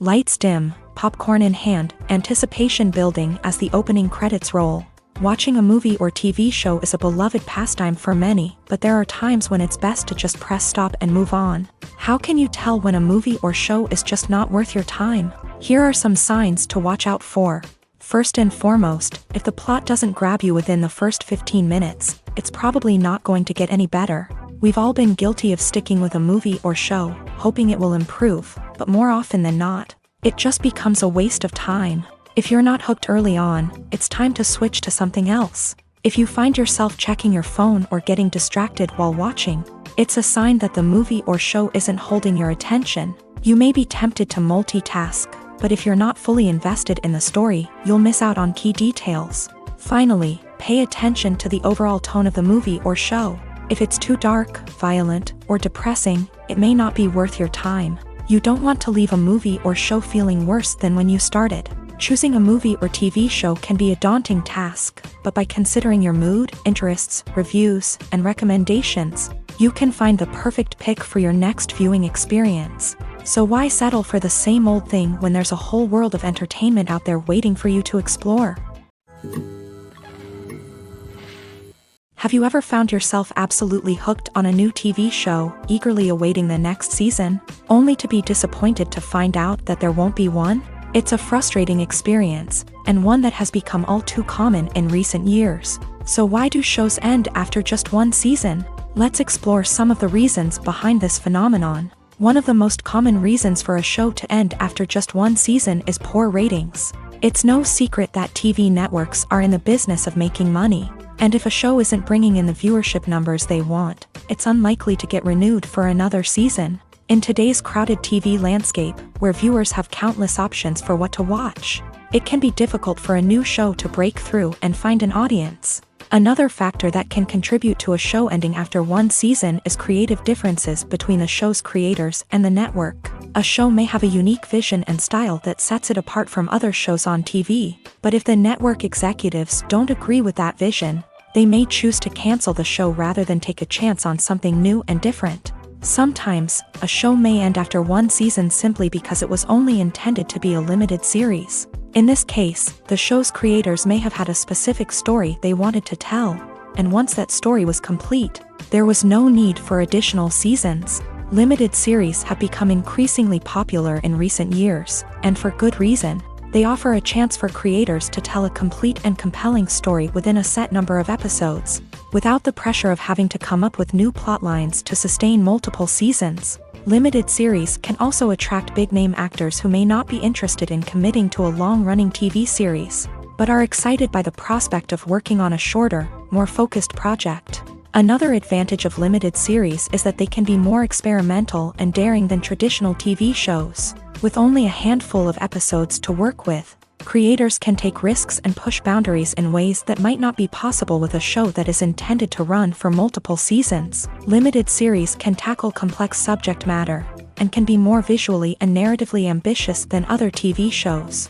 Lights dim, popcorn in hand, anticipation building as the opening credits roll. Watching a movie or TV show is a beloved pastime for many, but there are times when it's best to just press stop and move on. How can you tell when a movie or show is just not worth your time? Here are some signs to watch out for. First and foremost, if the plot doesn't grab you within the first 15 minutes, it's probably not going to get any better. We've all been guilty of sticking with a movie or show, hoping it will improve, but more often than not, it just becomes a waste of time. If you're not hooked early on, it's time to switch to something else. If you find yourself checking your phone or getting distracted while watching, it's a sign that the movie or show isn't holding your attention. You may be tempted to multitask, but if you're not fully invested in the story, you'll miss out on key details. Finally, pay attention to the overall tone of the movie or show. If it's too dark, violent, or depressing, it may not be worth your time. You don't want to leave a movie or show feeling worse than when you started. Choosing a movie or TV show can be a daunting task, but by considering your mood, interests, reviews, and recommendations, you can find the perfect pick for your next viewing experience. So why settle for the same old thing when there's a whole world of entertainment out there waiting for you to explore? Have you ever found yourself absolutely hooked on a new TV show, eagerly awaiting the next season, only to be disappointed to find out that there won't be one? It's a frustrating experience, and one that has become all too common in recent years. So why do shows end after just one season? Let's explore some of the reasons behind this phenomenon. One of the most common reasons for a show to end after just one season is poor ratings. It's no secret that TV networks are in the business of making money, and if a show isn't bringing in the viewership numbers they want, it's unlikely to get renewed for another season. In today's crowded TV landscape, where viewers have countless options for what to watch, it can be difficult for a new show to break through and find an audience. Another factor that can contribute to a show ending after one season is creative differences between the show's creators and the network. A show may have a unique vision and style that sets it apart from other shows on TV, but if the network executives don't agree with that vision, they may choose to cancel the show rather than take a chance on something new and different. Sometimes, a show may end after one season simply because it was only intended to be a limited series. In this case, the show's creators may have had a specific story they wanted to tell, and once that story was complete, there was no need for additional seasons. Limited series have become increasingly popular in recent years, and for good reason. They offer a chance for creators to tell a complete and compelling story within a set number of episodes, without the pressure of having to come up with new plot lines to sustain multiple seasons. Limited series can also attract big-name actors who may not be interested in committing to a long-running TV series, but are excited by the prospect of working on a shorter, more focused project. Another advantage of limited series is that they can be more experimental and daring than traditional TV shows. With only a handful of episodes to work with, creators can take risks and push boundaries in ways that might not be possible with a show that is intended to run for multiple seasons. Limited series can tackle complex subject matter, and can be more visually and narratively ambitious than other TV shows.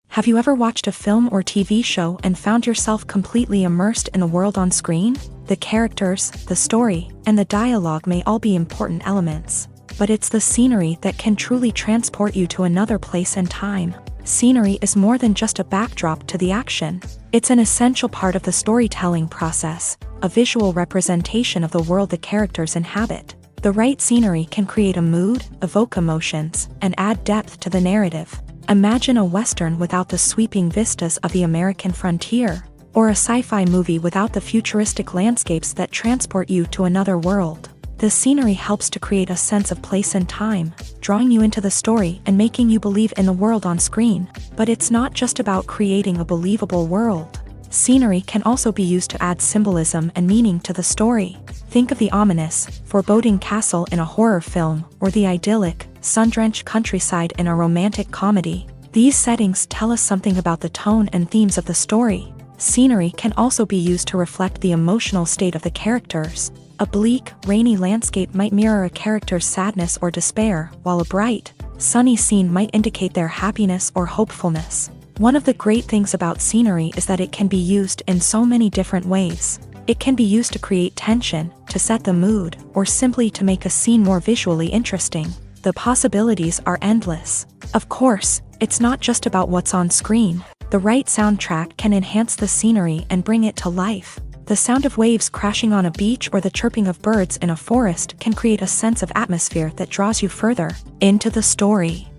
Have you ever watched a film or TV show and found yourself completely immersed in the world on screen? The characters, the story, and the dialogue may all be important elements, but it's the scenery that can truly transport you to another place and time. Scenery is more than just a backdrop to the action. It's an essential part of the storytelling process, a visual representation of the world the characters inhabit. The right scenery can create a mood, evoke emotions, and add depth to the narrative. Imagine a Western without the sweeping vistas of the American frontier, or a sci-fi movie without the futuristic landscapes that transport you to another world. The scenery helps to create a sense of place and time, drawing you into the story and making you believe in the world on screen. But it's not just about creating a believable world. Scenery can also be used to add symbolism and meaning to the story. Think of the ominous, foreboding castle in a horror film, or the idyllic, sun-drenched countryside in a romantic comedy. These settings tell us something about the tone and themes of the story. Scenery can also be used to reflect the emotional state of the characters. A bleak, rainy landscape might mirror a character's sadness or despair, while a bright, sunny scene might indicate their happiness or hopefulness. One of the great things about scenery is that it can be used in so many different ways. It can be used to create tension, to set the mood, or simply to make a scene more visually interesting. The possibilities are endless. Of course, it's not just about what's on screen. The right soundtrack can enhance the scenery and bring it to life. The sound of waves crashing on a beach or the chirping of birds in a forest can create a sense of atmosphere that draws you further into the story.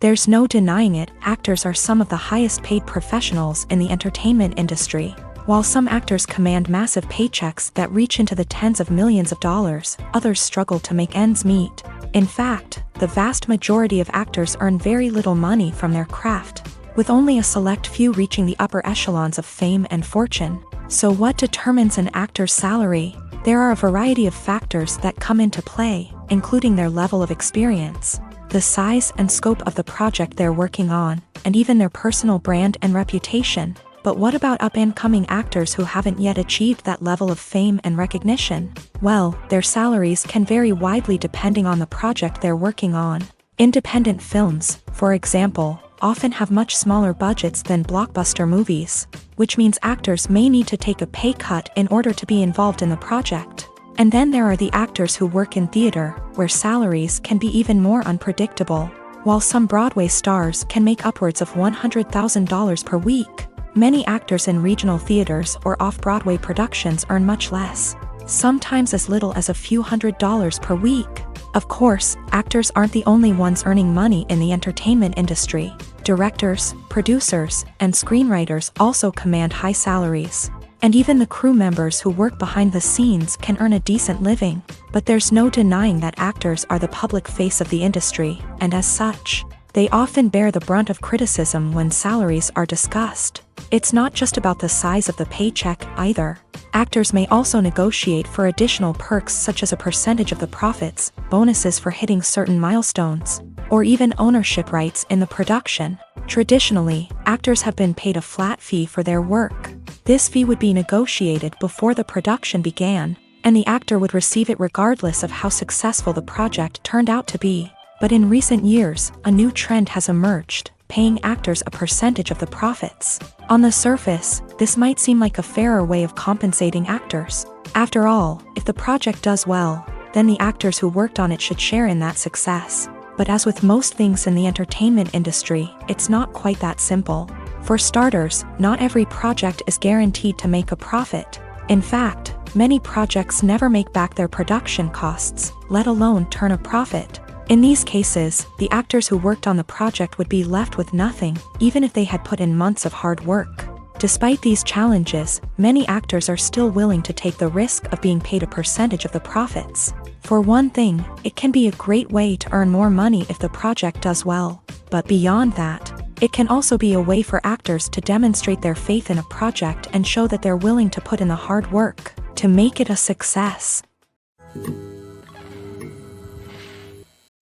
There's no denying it, actors are some of the highest paid professionals in the entertainment industry. While some actors command massive paychecks that reach into the tens of millions of dollars, others struggle to make ends meet. In fact, the vast majority of actors earn very little money from their craft, with only a select few reaching the upper echelons of fame and fortune. So what determines an actor's salary? There are a variety of factors that come into play, including their level of experience, the size and scope of the project they're working on, and even their personal brand and reputation. But what about up-and-coming actors who haven't yet achieved that level of fame and recognition? Well, their salaries can vary widely depending on the project they're working on. Independent films, for example, often have much smaller budgets than blockbuster movies, which means actors may need to take a pay cut in order to be involved in the project. And then there are the actors who work in theater, where salaries can be even more unpredictable. While some Broadway stars can make upwards of $100,000 per week, many actors in regional theaters or off-Broadway productions earn much less, sometimes as little as a few $100s per week. Of course, actors aren't the only ones earning money in the entertainment industry. Directors, producers, and screenwriters also command high salaries. And even the crew members who work behind the scenes can earn a decent living. But there's no denying that actors are the public face of the industry, and as such, they often bear the brunt of criticism when salaries are discussed. It's not just about the size of the paycheck, either. Actors may also negotiate for additional perks such as a percentage of the profits, bonuses for hitting certain milestones, or even ownership rights in the production. Traditionally, actors have been paid a flat fee for their work. This fee would be negotiated before the production began, and the actor would receive it regardless of how successful the project turned out to be. But in recent years, a new trend has emerged, paying actors a percentage of the profits. On the surface, this might seem like a fairer way of compensating actors. After all, if the project does well, then the actors who worked on it should share in that success. But as with most things in the entertainment industry, it's not quite that simple. For starters, not every project is guaranteed to make a profit. In fact, many projects never make back their production costs, let alone turn a profit. In these cases, the actors who worked on the project would be left with nothing, even if they had put in months of hard work. Despite these challenges, many actors are still willing to take the risk of being paid a percentage of the profits. For one thing, it can be a great way to earn more money if the project does well. But beyond that, it can also be a way for actors to demonstrate their faith in a project and show that they're willing to put in the hard work to make it a success.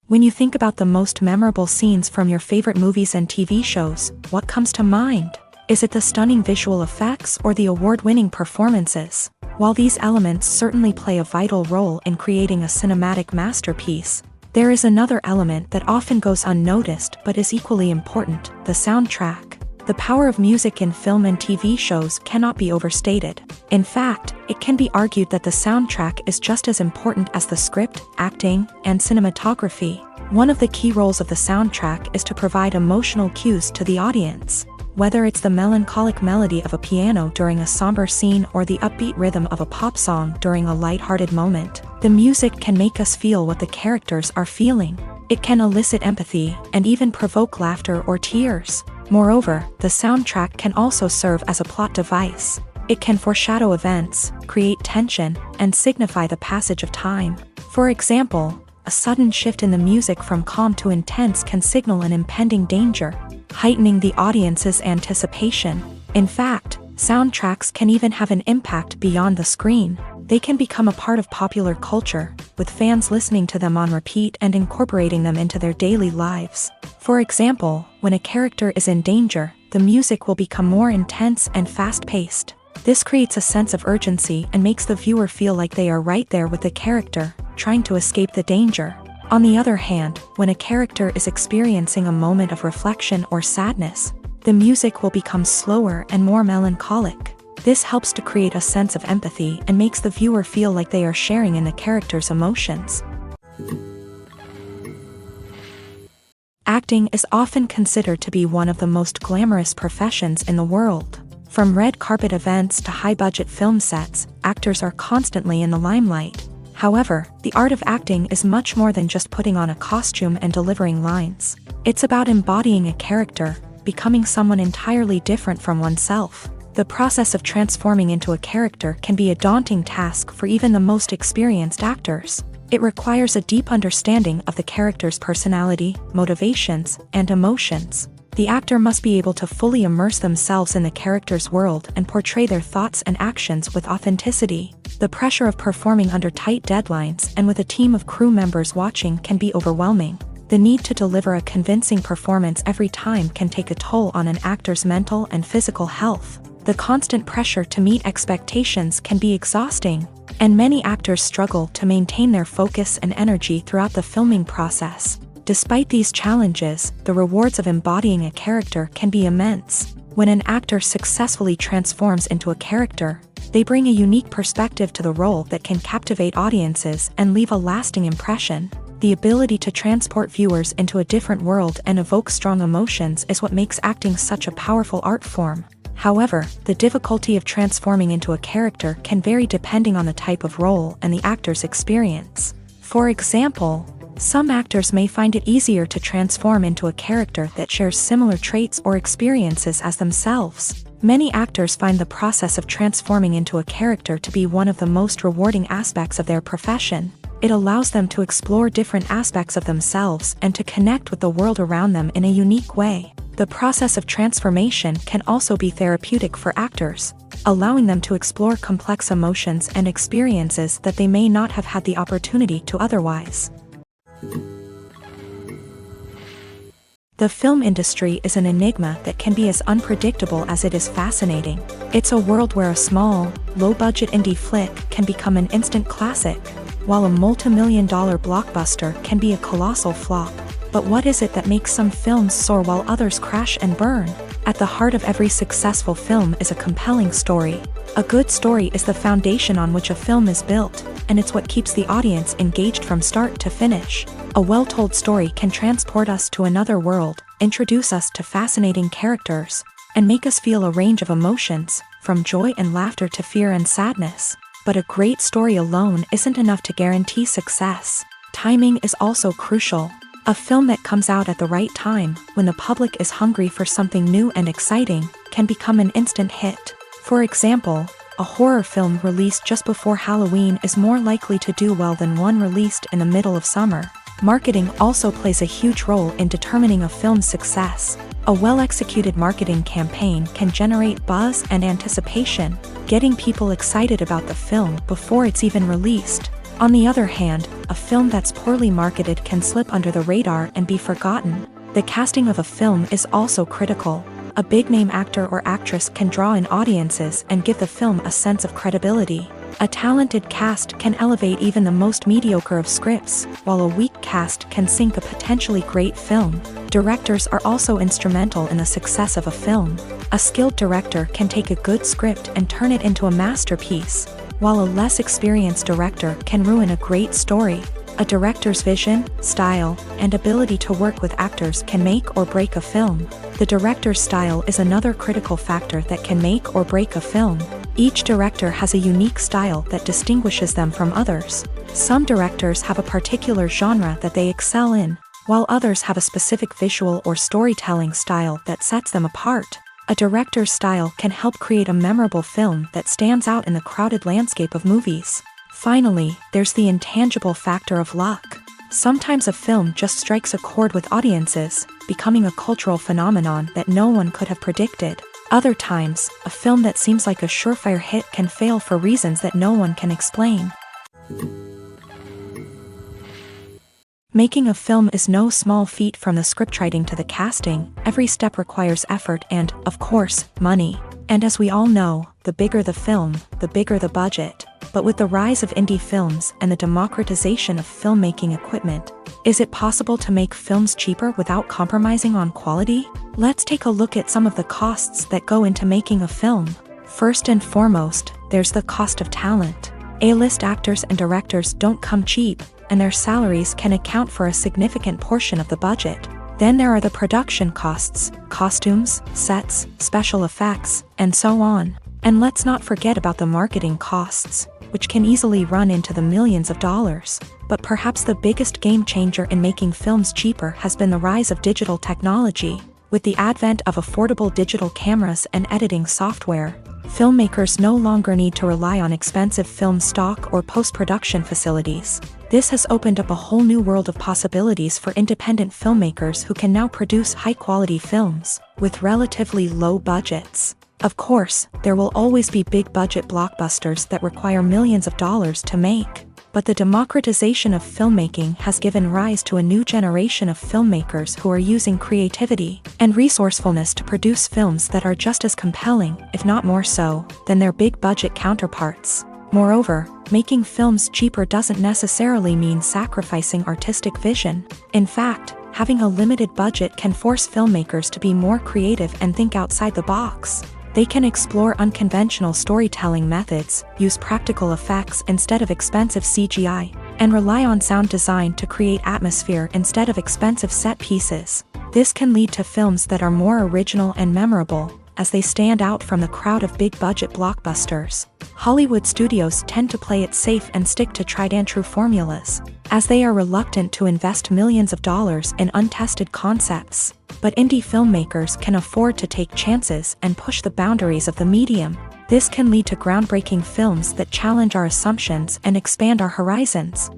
When you think about the most memorable scenes from your favorite movies and TV shows, what comes to mind? Is it the stunning visual effects or the award-winning performances? While these elements certainly play a vital role in creating a cinematic masterpiece, there is another element that often goes unnoticed but is equally important: the soundtrack. The power of music in film and TV shows cannot be overstated. In fact, it can be argued that the soundtrack is just as important as the script, acting, and cinematography. One of the key roles of the soundtrack is to provide emotional cues to the audience. Whether it's the melancholic melody of a piano during a somber scene or the upbeat rhythm of a pop song during a lighthearted moment, the music can make us feel what the characters are feeling. It can elicit empathy and even provoke laughter or tears. Moreover, the soundtrack can also serve as a plot device. It can foreshadow events, create tension, and signify the passage of time. For example, a sudden shift in the music from calm to intense can signal an impending danger, heightening the audience's anticipation. In fact, soundtracks can even have an impact beyond the screen. They can become a part of popular culture, with fans listening to them on repeat and incorporating them into their daily lives. For example, when a character is in danger, the music will become more intense and fast-paced. This creates a sense of urgency and makes the viewer feel like they are right there with the character, trying to escape the danger. On the other hand, when a character is experiencing a moment of reflection or sadness, the music will become slower and more melancholic. This helps to create a sense of empathy and makes the viewer feel like they are sharing in the character's emotions. Acting is often considered to be one of the most glamorous professions in the world. From red carpet events to high-budget film sets, actors are constantly in the limelight. However, the art of acting is much more than just putting on a costume and delivering lines. It's about embodying a character, becoming someone entirely different from oneself. The process of transforming into a character can be a daunting task for even the most experienced actors. It requires a deep understanding of the character's personality, motivations, and emotions. The actor must be able to fully immerse themselves in the character's world and portray their thoughts and actions with authenticity. The pressure of performing under tight deadlines and with a team of crew members watching can be overwhelming. The need to deliver a convincing performance every time can take a toll on an actor's mental and physical health. The constant pressure to meet expectations can be exhausting, and many actors struggle to maintain their focus and energy throughout the filming process. Despite these challenges, the rewards of embodying a character can be immense. When an actor successfully transforms into a character, they bring a unique perspective to the role that can captivate audiences and leave a lasting impression. The ability to transport viewers into a different world and evoke strong emotions is what makes acting such a powerful art form. However, the difficulty of transforming into a character can vary depending on the type of role and the actor's experience. For example, some actors may find it easier to transform into a character that shares similar traits or experiences as themselves. Many actors find the process of transforming into a character to be one of the most rewarding aspects of their profession. It allows them to explore different aspects of themselves and to connect with the world around them in a unique way. The process of transformation can also be therapeutic for actors, allowing them to explore complex emotions and experiences that they may not have had the opportunity to otherwise. The film industry is an enigma that can be as unpredictable as it is fascinating. It's a world where a small, low-budget indie flick can become an instant classic, while a multi-million-dollar blockbuster can be a colossal flop. But what is it that makes some films soar while others crash and burn? At the heart of every successful film is a compelling story. A good story is the foundation on which a film is built, and it's what keeps the audience engaged from start to finish. A well-told story can transport us to another world, introduce us to fascinating characters, and make us feel a range of emotions, from joy and laughter to fear and sadness. But a great story alone isn't enough to guarantee success. Timing is also crucial. A film that comes out at the right time, when the public is hungry for something new and exciting, can become an instant hit. For example, a horror film released just before Halloween is more likely to do well than one released in the middle of summer. Marketing also plays a huge role in determining a film's success. A well-executed marketing campaign can generate buzz and anticipation, getting people excited about the film before it's even released. On the other hand, a film that's poorly marketed can slip under the radar and be forgotten. The casting of a film is also critical. A big-name actor or actress can draw in audiences and give the film a sense of credibility. A talented cast can elevate even the most mediocre of scripts, while a weak cast can sink a potentially great film. Directors are also instrumental in the success of a film. A skilled director can take a good script and turn it into a masterpiece, while a less experienced director can ruin a great story. A director's vision, style, and ability to work with actors can make or break a film. The director's style is another critical factor that can make or break a film. Each director has a unique style that distinguishes them from others. Some directors have a particular genre that they excel in, while others have a specific visual or storytelling style that sets them apart. A director's style can help create a memorable film that stands out in the crowded landscape of movies. Finally, there's the intangible factor of luck. Sometimes a film just strikes a chord with audiences, becoming a cultural phenomenon that no one could have predicted. Other times, a film that seems like a surefire hit can fail for reasons that no one can explain. Making a film is no small feat. From the scriptwriting to the casting, every step requires effort and, of course, money. And as we all know, the bigger the film, the bigger the budget. But with the rise of indie films and the democratization of filmmaking equipment, is it possible to make films cheaper without compromising on quality? Let's take a look at some of the costs that go into making a film. First and foremost, there's the cost of talent. A-list actors and directors don't come cheap, and their salaries can account for a significant portion of the budget. Then there are the production costs, costumes, sets, special effects, and so on. And let's not forget about the marketing costs, which can easily run into the millions of dollars. But perhaps the biggest game changer in making films cheaper has been the rise of digital technology. With the advent of affordable digital cameras and editing software, filmmakers no longer need to rely on expensive film stock or post-production facilities. This has opened up a whole new world of possibilities for independent filmmakers who can now produce high-quality films with relatively low budgets. Of course, there will always be big-budget blockbusters that require millions of dollars to make. But the democratization of filmmaking has given rise to a new generation of filmmakers who are using creativity and resourcefulness to produce films that are just as compelling, if not more so, than their big-budget counterparts. Moreover, making films cheaper doesn't necessarily mean sacrificing artistic vision. In fact, having a limited budget can force filmmakers to be more creative and think outside the box. They can explore unconventional storytelling methods, use practical effects instead of expensive CGI, and rely on sound design to create atmosphere instead of expensive set pieces. This can lead to films that are more original and memorable, as they stand out from the crowd of big-budget blockbusters. Hollywood studios tend to play it safe and stick to tried-and-true formulas, as they are reluctant to invest millions of dollars in untested concepts. But indie filmmakers can afford to take chances and push the boundaries of the medium. This can lead to groundbreaking films that challenge our assumptions and expand our horizons.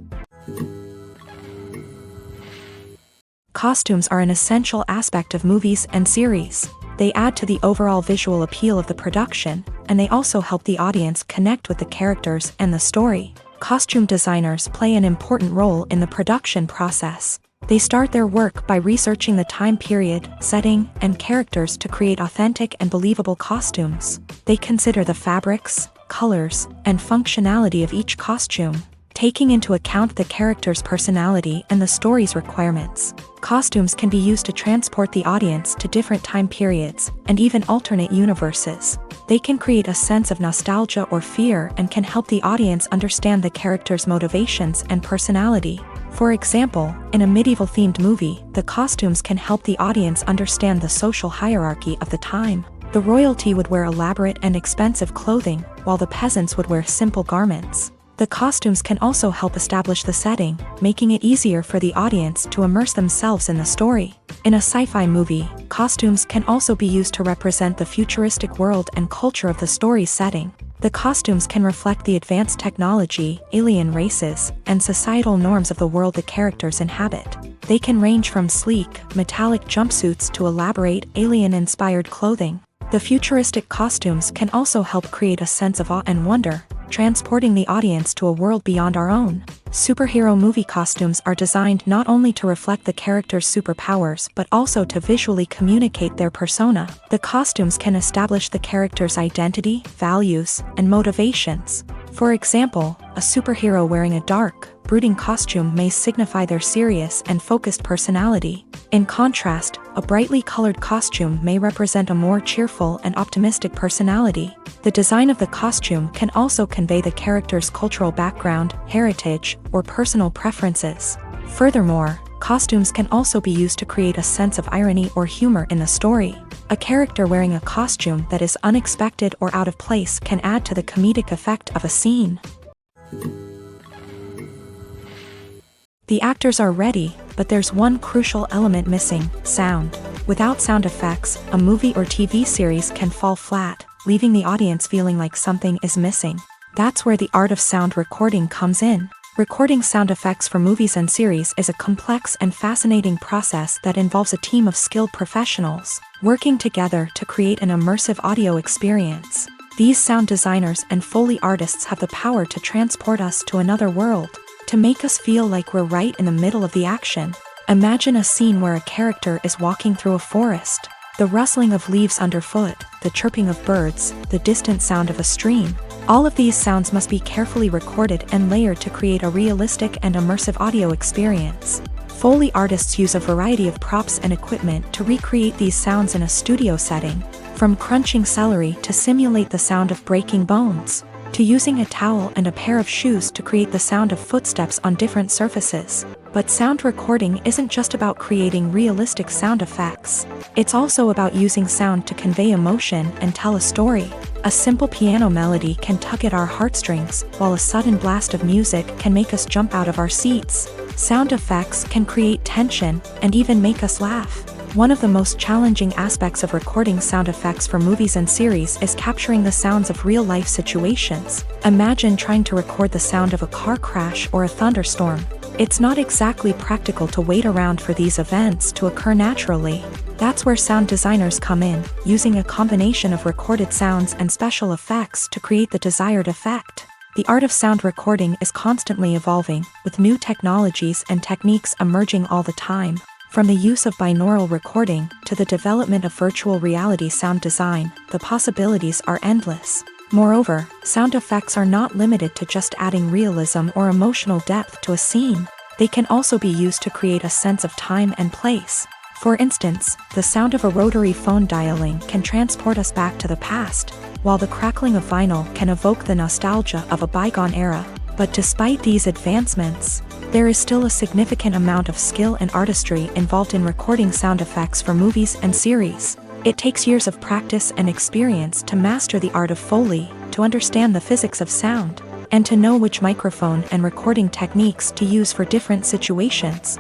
Costumes are an essential aspect of movies and series. They add to the overall visual appeal of the production, and they also help the audience connect with the characters and the story. Costume designers play an important role in the production process. They start their work by researching the time period, setting, and characters to create authentic and believable costumes. They consider the fabrics, colors, and functionality of each costume, taking into account the character's personality and the story's requirements. Costumes can be used to transport the audience to different time periods and even alternate universes. They can create a sense of nostalgia or fear and can help the audience understand the character's motivations and personality. For example, in a medieval-themed movie, the costumes can help the audience understand the social hierarchy of the time. The royalty would wear elaborate and expensive clothing, while the peasants would wear simple garments. The costumes can also help establish the setting, making it easier for the audience to immerse themselves in the story. In a sci-fi movie, costumes can also be used to represent the futuristic world and culture of the story's setting. The costumes can reflect the advanced technology, alien races, and societal norms of the world the characters inhabit. They can range from sleek, metallic jumpsuits to elaborate, alien-inspired clothing. The futuristic costumes can also help create a sense of awe and wonder, transporting the audience to a world beyond our own. Superhero movie costumes are designed not only to reflect the character's superpowers but also to visually communicate their persona. The costumes can establish the character's identity, values, and motivations. For example, a superhero wearing a dark, brooding costume may signify their serious and focused personality. In contrast, a brightly colored costume may represent a more cheerful and optimistic personality. The design of the costume can also convey the character's cultural background, heritage, or personal preferences. Furthermore, costumes can also be used to create a sense of irony or humor in the story. A character wearing a costume that is unexpected or out of place can add to the comedic effect of a scene. The actors are ready, but there's one crucial element missing: sound. Without sound effects, a movie or TV series can fall flat, leaving the audience feeling like something is missing. That's where the art of sound recording comes in. Recording sound effects for movies and series is a complex and fascinating process that involves a team of skilled professionals working together to create an immersive audio experience. These sound designers and Foley artists have the power to transport us to another world, to make us feel like we're right in the middle of the action. Imagine a scene where a character is walking through a forest. The rustling of leaves underfoot, the chirping of birds, the distant sound of a stream. All of these sounds must be carefully recorded and layered to create a realistic and immersive audio experience. Foley artists use a variety of props and equipment to recreate these sounds in a studio setting, from crunching celery to simulate the sound of breaking bones, to using a towel and a pair of shoes to create the sound of footsteps on different surfaces. But sound recording isn't just about creating realistic sound effects. It's also about using sound to convey emotion and tell a story. A simple piano melody can tug at our heartstrings, while a sudden blast of music can make us jump out of our seats. Sound effects can create tension and even make us laugh. One of the most challenging aspects of recording sound effects for movies and series is capturing the sounds of real-life situations. Imagine trying to record the sound of a car crash or a thunderstorm. It's not exactly practical to wait around for these events to occur naturally. That's where sound designers come in, using a combination of recorded sounds and special effects to create the desired effect. The art of sound recording is constantly evolving, with new technologies and techniques emerging all the time. From the use of binaural recording to the development of virtual reality sound design, the possibilities are endless. Moreover, sound effects are not limited to just adding realism or emotional depth to a scene. They can also be used to create a sense of time and place. For instance, the sound of a rotary phone dialing can transport us back to the past, while the crackling of vinyl can evoke the nostalgia of a bygone era. But despite these advancements, there is still a significant amount of skill and artistry involved in recording sound effects for movies and series. It takes years of practice and experience to master the art of Foley, to understand the physics of sound, and to know which microphone and recording techniques to use for different situations.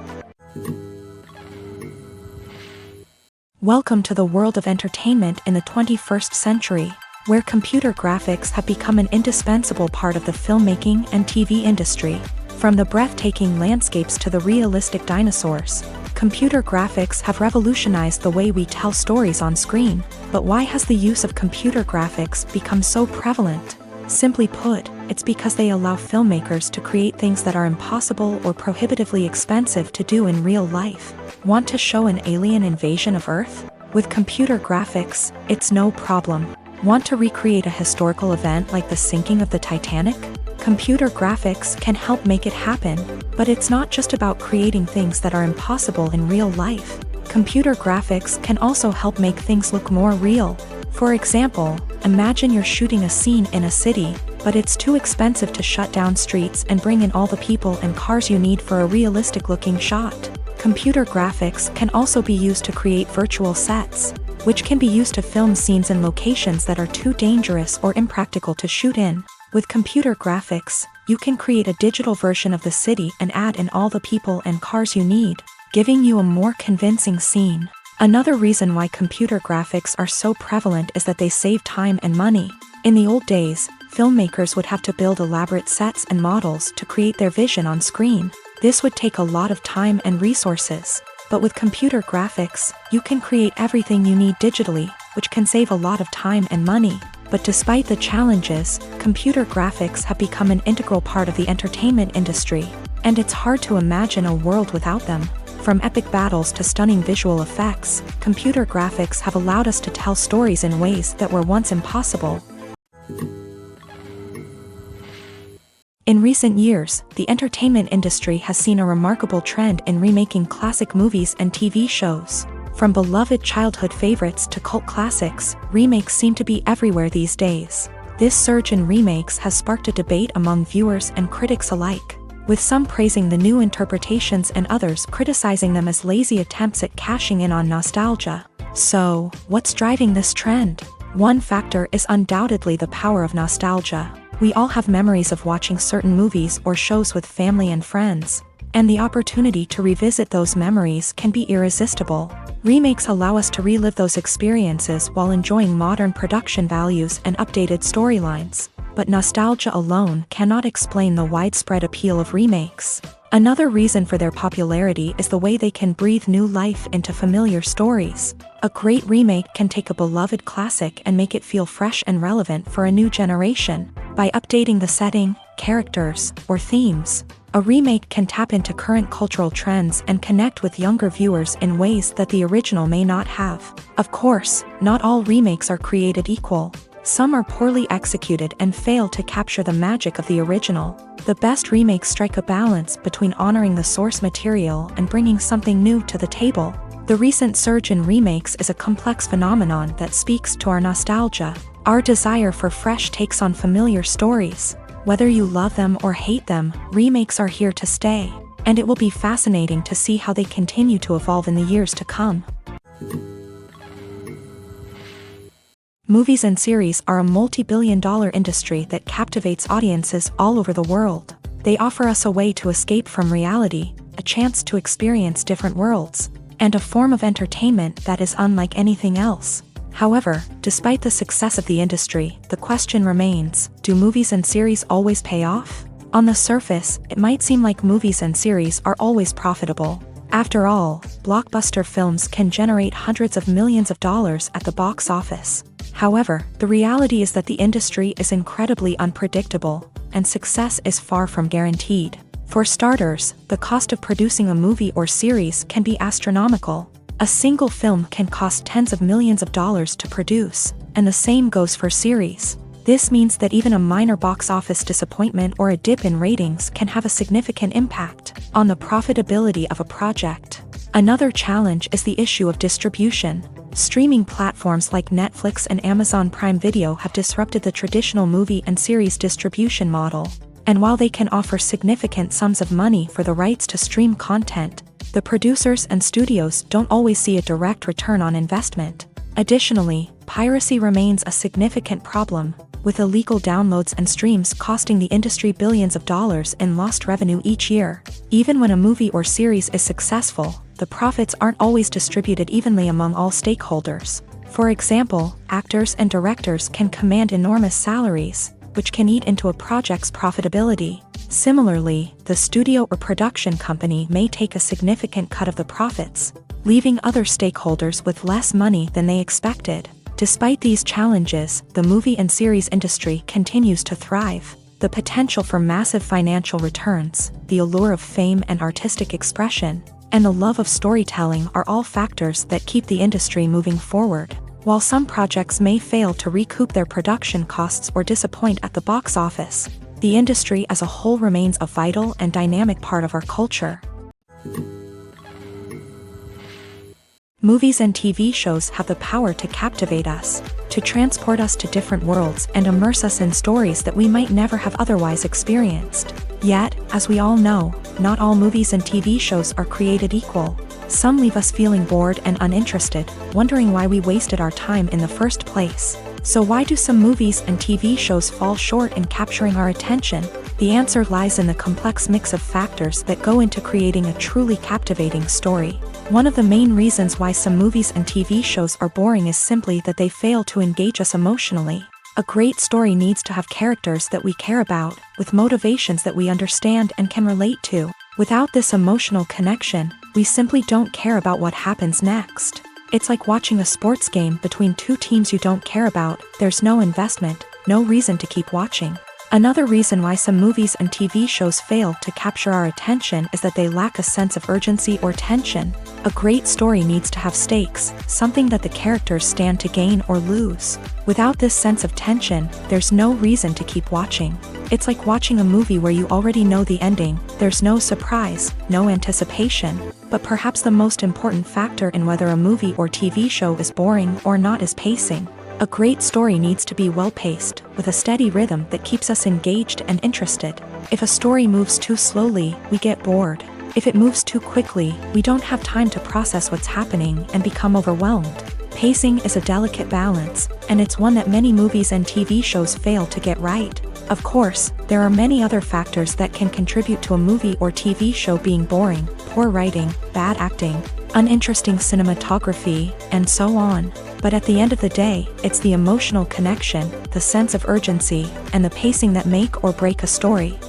Welcome to the world of entertainment in the 21st century, where computer graphics have become an indispensable part of the filmmaking and TV industry. From the breathtaking landscapes to the realistic dinosaurs, computer graphics have revolutionized the way we tell stories on screen. But why has the use of computer graphics become so prevalent? Simply put, it's because they allow filmmakers to create things that are impossible or prohibitively expensive to do in real life. Want to show an alien invasion of Earth? With computer graphics, it's no problem. Want to recreate a historical event like the sinking of the Titanic? Computer graphics can help make it happen, but it's not just about creating things that are impossible in real life. Computer graphics can also help make things look more real. For example, imagine you're shooting a scene in a city, but it's too expensive to shut down streets and bring in all the people and cars you need for a realistic-looking shot. Computer graphics can also be used to create virtual sets, which can be used to film scenes in locations that are too dangerous or impractical to shoot in. With computer graphics, you can create a digital version of the city and add in all the people and cars you need, giving you a more convincing scene. Another reason why computer graphics are so prevalent is that they save time and money. In the old days, filmmakers would have to build elaborate sets and models to create their vision on screen. This would take a lot of time and resources. But with computer graphics, you can create everything you need digitally, which can save a lot of time and money. But despite the challenges, computer graphics have become an integral part of the entertainment industry, and it's hard to imagine a world without them. From epic battles to stunning visual effects, computer graphics have allowed us to tell stories in ways that were once impossible. In recent years, the entertainment industry has seen a remarkable trend in remaking classic movies and TV shows. From beloved childhood favorites to cult classics, remakes seem to be everywhere these days. This surge in remakes has sparked a debate among viewers and critics alike, with some praising the new interpretations and others criticizing them as lazy attempts at cashing in on nostalgia. So, what's driving this trend? One factor is undoubtedly the power of nostalgia. We all have memories of watching certain movies or shows with family and friends, and the opportunity to revisit those memories can be irresistible. Remakes allow us to relive those experiences while enjoying modern production values and updated storylines. But nostalgia alone cannot explain the widespread appeal of remakes. Another reason for their popularity is the way they can breathe new life into familiar stories. A great remake can take a beloved classic and make it feel fresh and relevant for a new generation. By updating the setting, characters, or themes, a remake can tap into current cultural trends and connect with younger viewers in ways that the original may not have. Of course, not all remakes are created equal. Some are poorly executed and fail to capture the magic of the original. The best remakes strike a balance between honoring the source material and bringing something new to the table. The recent surge in remakes is a complex phenomenon that speaks to our nostalgia, our desire for fresh takes on familiar stories. Whether you love them or hate them, remakes are here to stay, and it will be fascinating to see how they continue to evolve in the years to come. Movies and series are a multi-billion-dollar industry that captivates audiences all over the world. They offer us a way to escape from reality, a chance to experience different worlds, and a form of entertainment that is unlike anything else. However, despite the success of the industry, the question remains, do movies and series always pay off? On the surface, it might seem like movies and series are always profitable. After all, blockbuster films can generate hundreds of millions of dollars at the box office. However, the reality is that the industry is incredibly unpredictable, and success is far from guaranteed. For starters, the cost of producing a movie or series can be astronomical. A single film can cost tens of millions of dollars to produce, and the same goes for series. This means that even a minor box office disappointment or a dip in ratings can have a significant impact on the profitability of a project. Another challenge is the issue of distribution. Streaming platforms like Netflix and Amazon Prime Video have disrupted the traditional movie and series distribution model. And while they can offer significant sums of money for the rights to stream content, the producers and studios don't always see a direct return on investment. Additionally, piracy remains a significant problem, with illegal downloads and streams costing the industry billions of dollars in lost revenue each year. Even when a movie or series is successful, the profits aren't always distributed evenly among all stakeholders. For example, actors and directors can command enormous salaries, which can eat into a project's profitability. Similarly, the studio or production company may take a significant cut of the profits, leaving other stakeholders with less money than they expected. Despite these challenges, the movie and series industry continues to thrive. The potential for massive financial returns, the allure of fame and artistic expression, and the love of storytelling are all factors that keep the industry moving forward. While some projects may fail to recoup their production costs or disappoint at the box office, the industry as a whole remains a vital and dynamic part of our culture. Movies and TV shows have the power to captivate us, to transport us to different worlds and immerse us in stories that we might never have otherwise experienced. Yet, as we all know, not all movies and TV shows are created equal. Some leave us feeling bored and uninterested, wondering why we wasted our time in the first place. So why do some movies and TV shows fall short in capturing our attention? The answer lies in the complex mix of factors that go into creating a truly captivating story. One of the main reasons why some movies and TV shows are boring is simply that they fail to engage us emotionally. A great story needs to have characters that we care about, with motivations that we understand and can relate to. Without this emotional connection, we simply don't care about what happens next. It's like watching a sports game between two teams you don't care about. There's no investment, no reason to keep watching. Another reason why some movies and TV shows fail to capture our attention is that they lack a sense of urgency or tension. A great story needs to have stakes, something that the characters stand to gain or lose. Without this sense of tension, there's no reason to keep watching. It's like watching a movie where you already know the ending. There's no surprise, no anticipation. But perhaps the most important factor in whether a movie or TV show is boring or not is pacing. A great story needs to be well-paced, with a steady rhythm that keeps us engaged and interested. If a story moves too slowly, we get bored. If it moves too quickly, we don't have time to process what's happening and become overwhelmed. Pacing is a delicate balance, and it's one that many movies and TV shows fail to get right. Of course, there are many other factors that can contribute to a movie or TV show being boring: poor writing, bad acting, uninteresting cinematography, and so on. But at the end of the day, it's the emotional connection, the sense of urgency, and the pacing that make or break a story.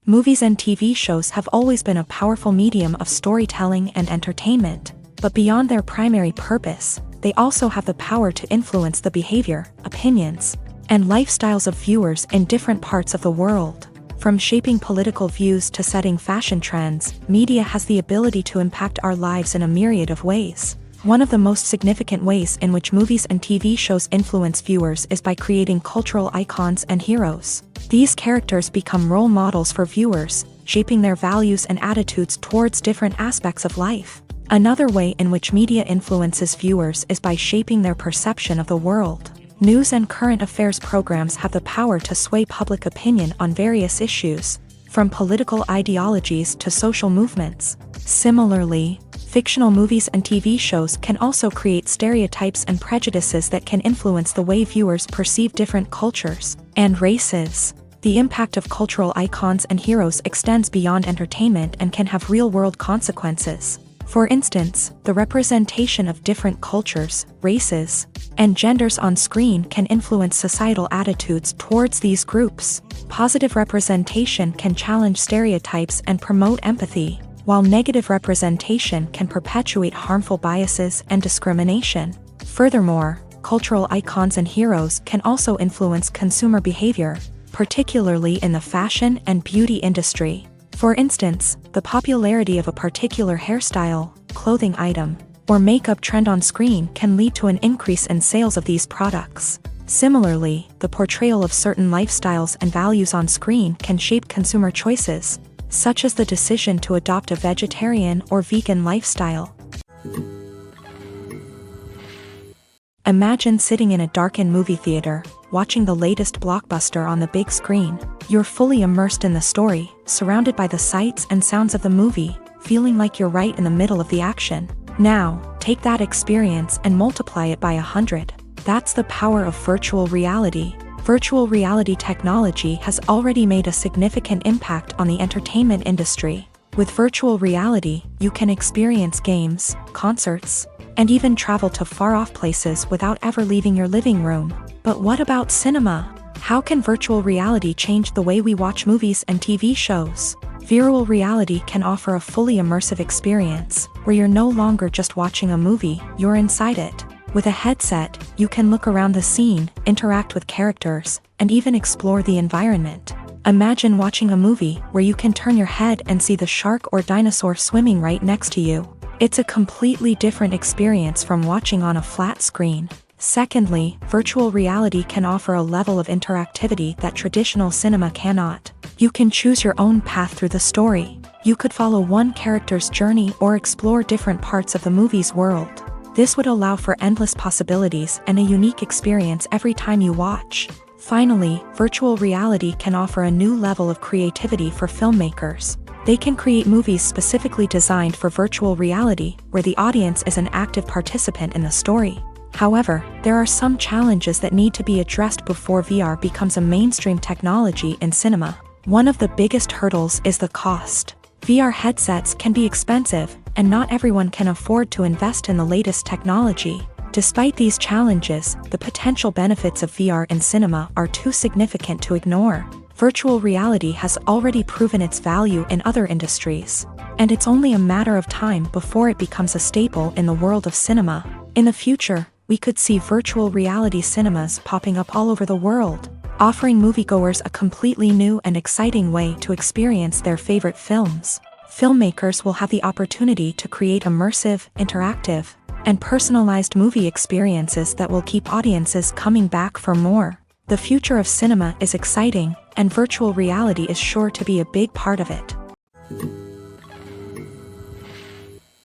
Movies and TV shows have always been a powerful medium of storytelling and entertainment, but beyond their primary purpose, they also have the power to influence the behavior, opinions, and lifestyles of viewers in different parts of the world. From shaping political views to setting fashion trends, media has the ability to impact our lives in a myriad of ways. One of the most significant ways in which movies and TV shows influence viewers is by creating cultural icons and heroes. These characters become role models for viewers, shaping their values and attitudes towards different aspects of life. Another way in which media influences viewers is by shaping their perception of the world. News and current affairs programs have the power to sway public opinion on various issues, from political ideologies to social movements. Similarly, fictional movies and TV shows can also create stereotypes and prejudices that can influence the way viewers perceive different cultures and races. The impact of cultural icons and heroes extends beyond entertainment and can have real-world consequences. For instance, the representation of different cultures, races, and genders on screen can influence societal attitudes towards these groups. Positive representation can challenge stereotypes and promote empathy, while negative representation can perpetuate harmful biases and discrimination. Furthermore, cultural icons and heroes can also influence consumer behavior, particularly in the fashion and beauty industry. For instance, the popularity of a particular hairstyle, clothing item, or makeup trend on screen can lead to an increase in sales of these products. Similarly, the portrayal of certain lifestyles and values on screen can shape consumer choices, such as the decision to adopt a vegetarian or vegan lifestyle. Imagine sitting in a darkened movie theater, watching the latest blockbuster on the big screen. You're fully immersed in the story, surrounded by the sights and sounds of the movie, feeling like you're right in the middle of the action. Now, take that experience and multiply it by 100. That's the power of virtual reality. Virtual reality technology has already made a significant impact on the entertainment industry. With virtual reality, you can experience games, concerts, and even travel to far-off places without ever leaving your living room. But what about cinema? How can virtual reality change the way we watch movies and TV shows? Virtual reality can offer a fully immersive experience, where you're no longer just watching a movie, you're inside it. With a headset, you can look around the scene, interact with characters, and even explore the environment. Imagine watching a movie where you can turn your head and see the shark or dinosaur swimming right next to you. It's a completely different experience from watching on a flat screen. Secondly, virtual reality can offer a level of interactivity that traditional cinema cannot. You can choose your own path through the story. You could follow one character's journey or explore different parts of the movie's world. This would allow for endless possibilities and a unique experience every time you watch. Finally, virtual reality can offer a new level of creativity for filmmakers. They can create movies specifically designed for virtual reality, where the audience is an active participant in the story. However, there are some challenges that need to be addressed before VR becomes a mainstream technology in cinema. One of the biggest hurdles is the cost. VR headsets can be expensive, and not everyone can afford to invest in the latest technology. Despite these challenges, the potential benefits of VR in cinema are too significant to ignore. Virtual reality has already proven its value in other industries, and it's only a matter of time before it becomes a staple in the world of cinema. In the future, we could see virtual reality cinemas popping up all over the world, offering moviegoers a completely new and exciting way to experience their favorite films. Filmmakers will have the opportunity to create immersive, interactive, and personalized movie experiences that will keep audiences coming back for more. The future of cinema is exciting, and virtual reality is sure to be a big part of it.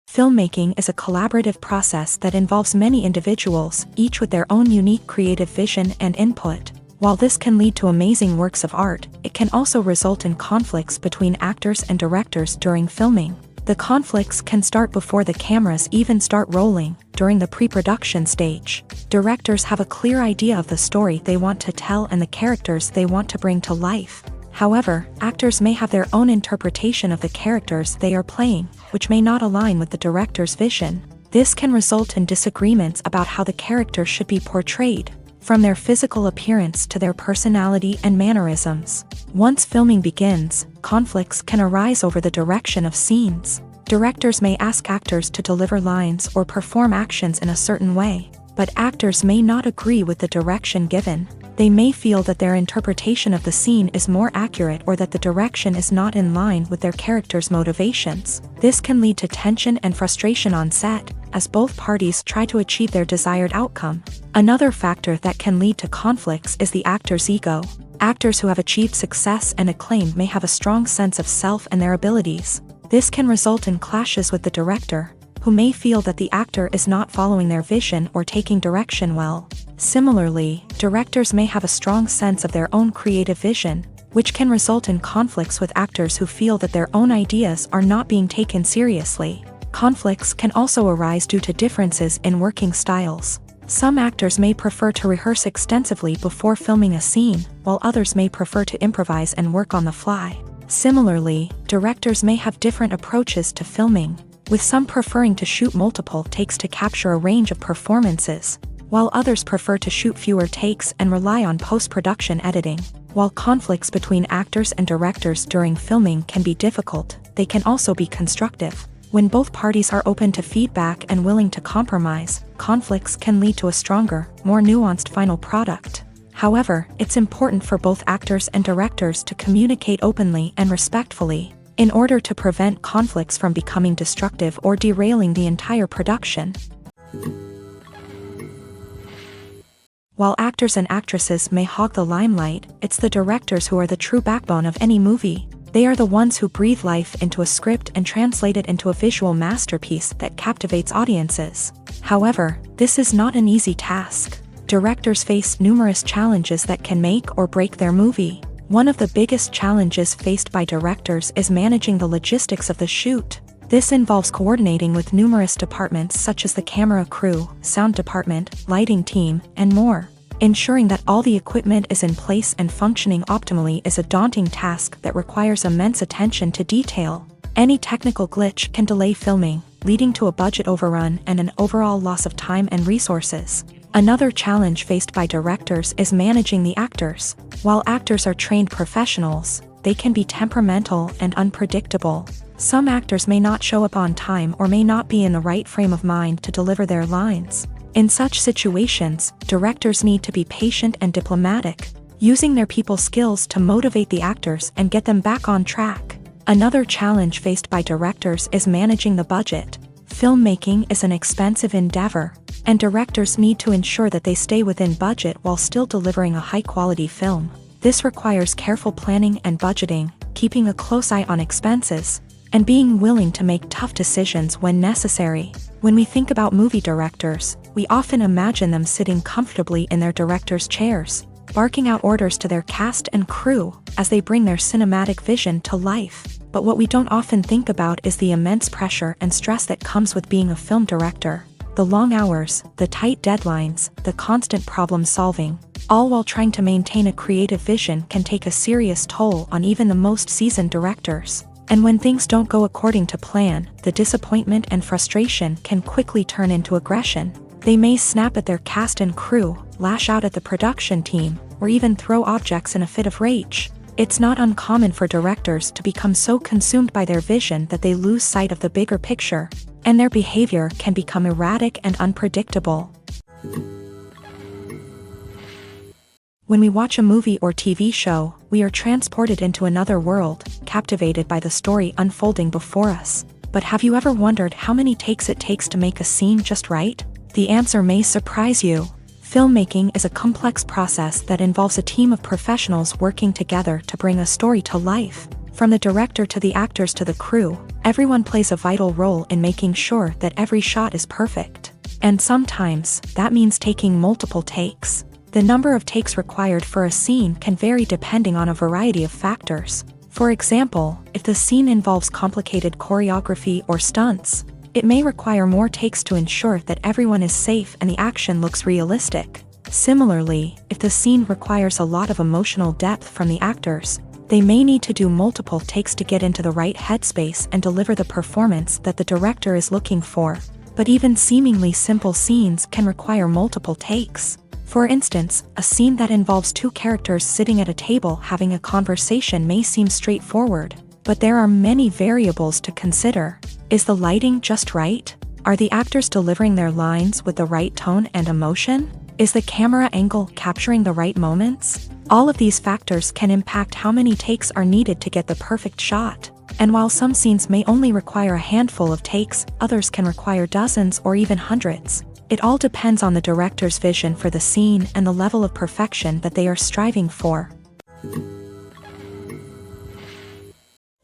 Filmmaking is a collaborative process that involves many individuals, each with their own unique creative vision and input. While this can lead to amazing works of art, it can also result in conflicts between actors and directors during filming. The conflicts can start before the cameras even start rolling. during the pre-production stage. Directors have a clear idea of the story they want to tell and the characters they want to bring to life. However, actors may have their own interpretation of the characters they are playing, which may not align with the director's vision. This can result in disagreements about how the character should be portrayed, from their physical appearance to their personality and mannerisms. Once filming begins, conflicts can arise over the direction of scenes. Directors may ask actors to deliver lines or perform actions in a certain way, but actors may not agree with the direction given. They may feel that their interpretation of the scene is more accurate or that the direction is not in line with their character's motivations. This can lead to tension and frustration on set, as both parties try to achieve their desired outcome. Another factor that can lead to conflicts is the actor's ego. Actors who have achieved success and acclaim may have a strong sense of self and their abilities. This can result in clashes with the director, who may feel that the actor is not following their vision or taking direction well. Similarly, directors may have a strong sense of their own creative vision, which can result in conflicts with actors who feel that their own ideas are not being taken seriously. Conflicts can also arise due to differences in working styles. Some actors may prefer to rehearse extensively before filming a scene, while others may prefer to improvise and work on the fly. Similarly, directors may have different approaches to filming, with some preferring to shoot multiple takes to capture a range of performances, while others prefer to shoot fewer takes and rely on post-production editing. While conflicts between actors and directors during filming can be difficult, they can also be constructive. When both parties are open to feedback and willing to compromise, conflicts can lead to a stronger, more nuanced final product. However, it's important for both actors and directors to communicate openly and respectfully, in order to prevent conflicts from becoming destructive or derailing the entire production. While actors and actresses may hog the limelight, it's the directors who are the true backbone of any movie. They are the ones who breathe life into a script and translate it into a visual masterpiece that captivates audiences. However, this is not an easy task. Directors face numerous challenges that can make or break their movie. One of the biggest challenges faced by directors is managing the logistics of the shoot. This involves coordinating with numerous departments such as the camera crew, sound department, lighting team, and more. Ensuring that all the equipment is in place and functioning optimally is a daunting task that requires immense attention to detail. Any technical glitch can delay filming, leading to a budget overrun and an overall loss of time and resources. Another challenge faced by directors is managing the actors. While actors are trained professionals, they can be temperamental and unpredictable. Some actors may not show up on time or may not be in the right frame of mind to deliver their lines. In such situations, directors need to be patient and diplomatic, using their people skills to motivate the actors and get them back on track. Another challenge faced by directors is managing the budget. Filmmaking is an expensive endeavor, and directors need to ensure that they stay within budget while still delivering a high-quality film. This requires careful planning and budgeting, keeping a close eye on expenses, and being willing to make tough decisions when necessary. When we think about movie directors, we often imagine them sitting comfortably in their director's chairs, barking out orders to their cast and crew as they bring their cinematic vision to life. But what we don't often think about is the immense pressure and stress that comes with being a film director. The long hours, the tight deadlines, the constant problem solving, all while trying to maintain a creative vision can take a serious toll on even the most seasoned directors. And when things don't go according to plan, the disappointment and frustration can quickly turn into aggression. They may snap at their cast and crew, lash out at the production team, or even throw objects in a fit of rage. It's not uncommon for directors to become so consumed by their vision that they lose sight of the bigger picture, and their behavior can become erratic and unpredictable. When we watch a movie or TV show, we are transported into another world, captivated by the story unfolding before us. But have you ever wondered how many takes it takes to make a scene just right? The answer may surprise you. Filmmaking is a complex process that involves a team of professionals working together to bring a story to life. From the director to the actors to the crew, everyone plays a vital role in making sure that every shot is perfect. And sometimes, that means taking multiple takes. The number of takes required for a scene can vary depending on a variety of factors. For example, if the scene involves complicated choreography or stunts, It may require more takes to ensure that everyone is safe and the action looks realistic. Similarly, if the scene requires a lot of emotional depth from the actors, they may need to do multiple takes to get into the right headspace and deliver the performance that the director is looking for. But even seemingly simple scenes can require multiple takes. For instance, a scene that involves two characters sitting at a table having a conversation may seem straightforward, but there are many variables to consider. Is the lighting just right? Are the actors delivering their lines with the right tone and emotion? Is the camera angle capturing the right moments? All of these factors can impact how many takes are needed to get the perfect shot. And while some scenes may only require a handful of takes, others can require dozens or even hundreds. It all depends on the director's vision for the scene and the level of perfection that they are striving for.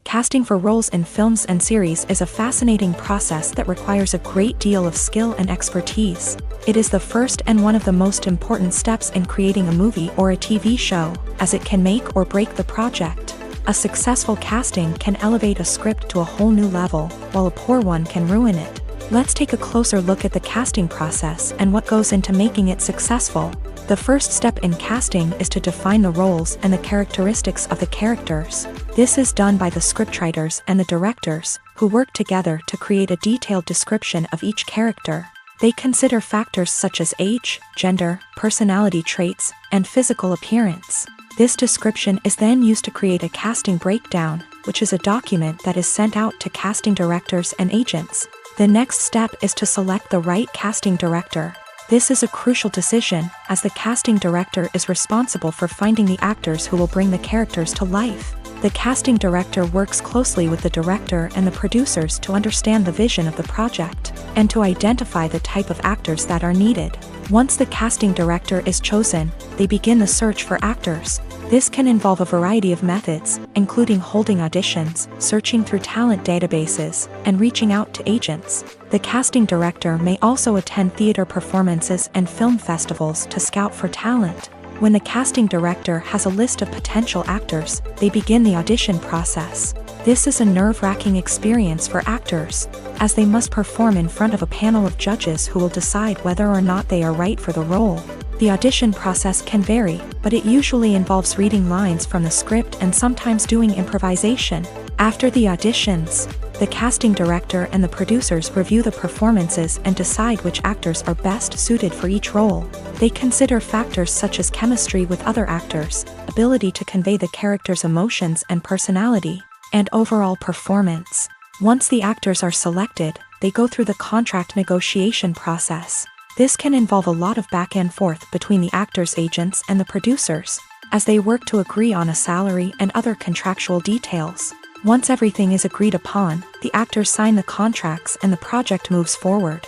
Casting for roles in films and series is a fascinating process that requires a great deal of skill and expertise. It is the first and one of the most important steps in creating a movie or a TV show, as it can make or break the project. A successful casting can elevate a script to a whole new level, while a poor one can ruin it. Let's take a closer look at the casting process and what goes into making it successful. The first step in casting is to define the roles and the characteristics of the characters. This is done by the scriptwriters and the directors, who work together to create a detailed description of each character. They consider factors such as age, gender, personality traits, and physical appearance. This description is then used to create a casting breakdown, which is a document that is sent out to casting directors and agents. The next step is to select the right casting director. This is a crucial decision, as the casting director is responsible for finding the actors who will bring the characters to life. The casting director works closely with the director and the producers to understand the vision of the project, and to identify the type of actors that are needed. Once the casting director is chosen, they begin the search for actors. This can involve a variety of methods, including holding auditions, searching through talent databases, and reaching out to agents. The casting director may also attend theater performances and film festivals to scout for talent. When the casting director has a list of potential actors, they begin the audition process. This is a nerve-wracking experience for actors, as they must perform in front of a panel of judges who will decide whether or not they are right for the role. The audition process can vary, but it usually involves reading lines from the script and sometimes doing improvisation. After the auditions, the casting director and the producers review the performances and decide which actors are best suited for each role. They consider factors such as chemistry with other actors, ability to convey the character's emotions and personality, and overall performance. Once the actors are selected, they go through the contract negotiation process. This can involve a lot of back and forth between the actors' agents and the producers, as they work to agree on a salary and other contractual details. Once everything is agreed upon, the actors sign the contracts and the project moves forward.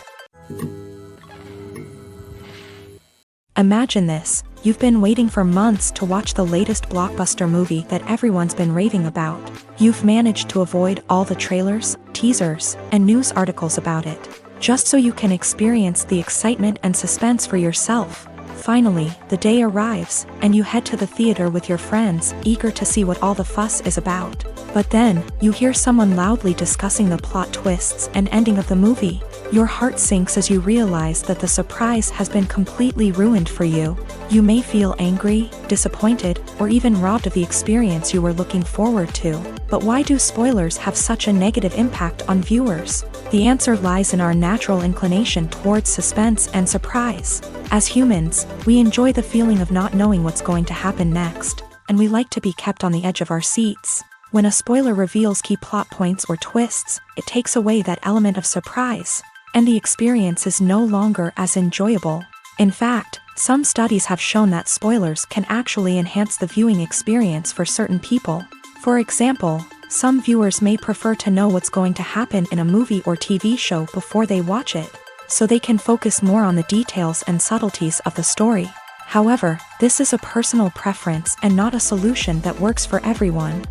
Imagine this: you've been waiting for months to watch the latest blockbuster movie that everyone's been raving about. You've managed to avoid all the trailers, teasers, and news articles about it, just so you can experience the excitement and suspense for yourself. Finally, the day arrives, and you head to the theater with your friends, eager to see what all the fuss is about. But then, you hear someone loudly discussing the plot twists and ending of the movie. Your heart sinks as you realize that the surprise has been completely ruined for you. You may feel angry, disappointed, or even robbed of the experience you were looking forward to. But why do spoilers have such a negative impact on viewers? The answer lies in our natural inclination towards suspense and surprise. As humans, we enjoy the feeling of not knowing what's going to happen next, and we like to be kept on the edge of our seats. When a spoiler reveals key plot points or twists, it takes away that element of surprise, and the experience is no longer as enjoyable. In fact, some studies have shown that spoilers can actually enhance the viewing experience for certain people. For example, some viewers may prefer to know what's going to happen in a movie or TV show before they watch it, so they can focus more on the details and subtleties of the story. However, this is a personal preference and not a solution that works for everyone.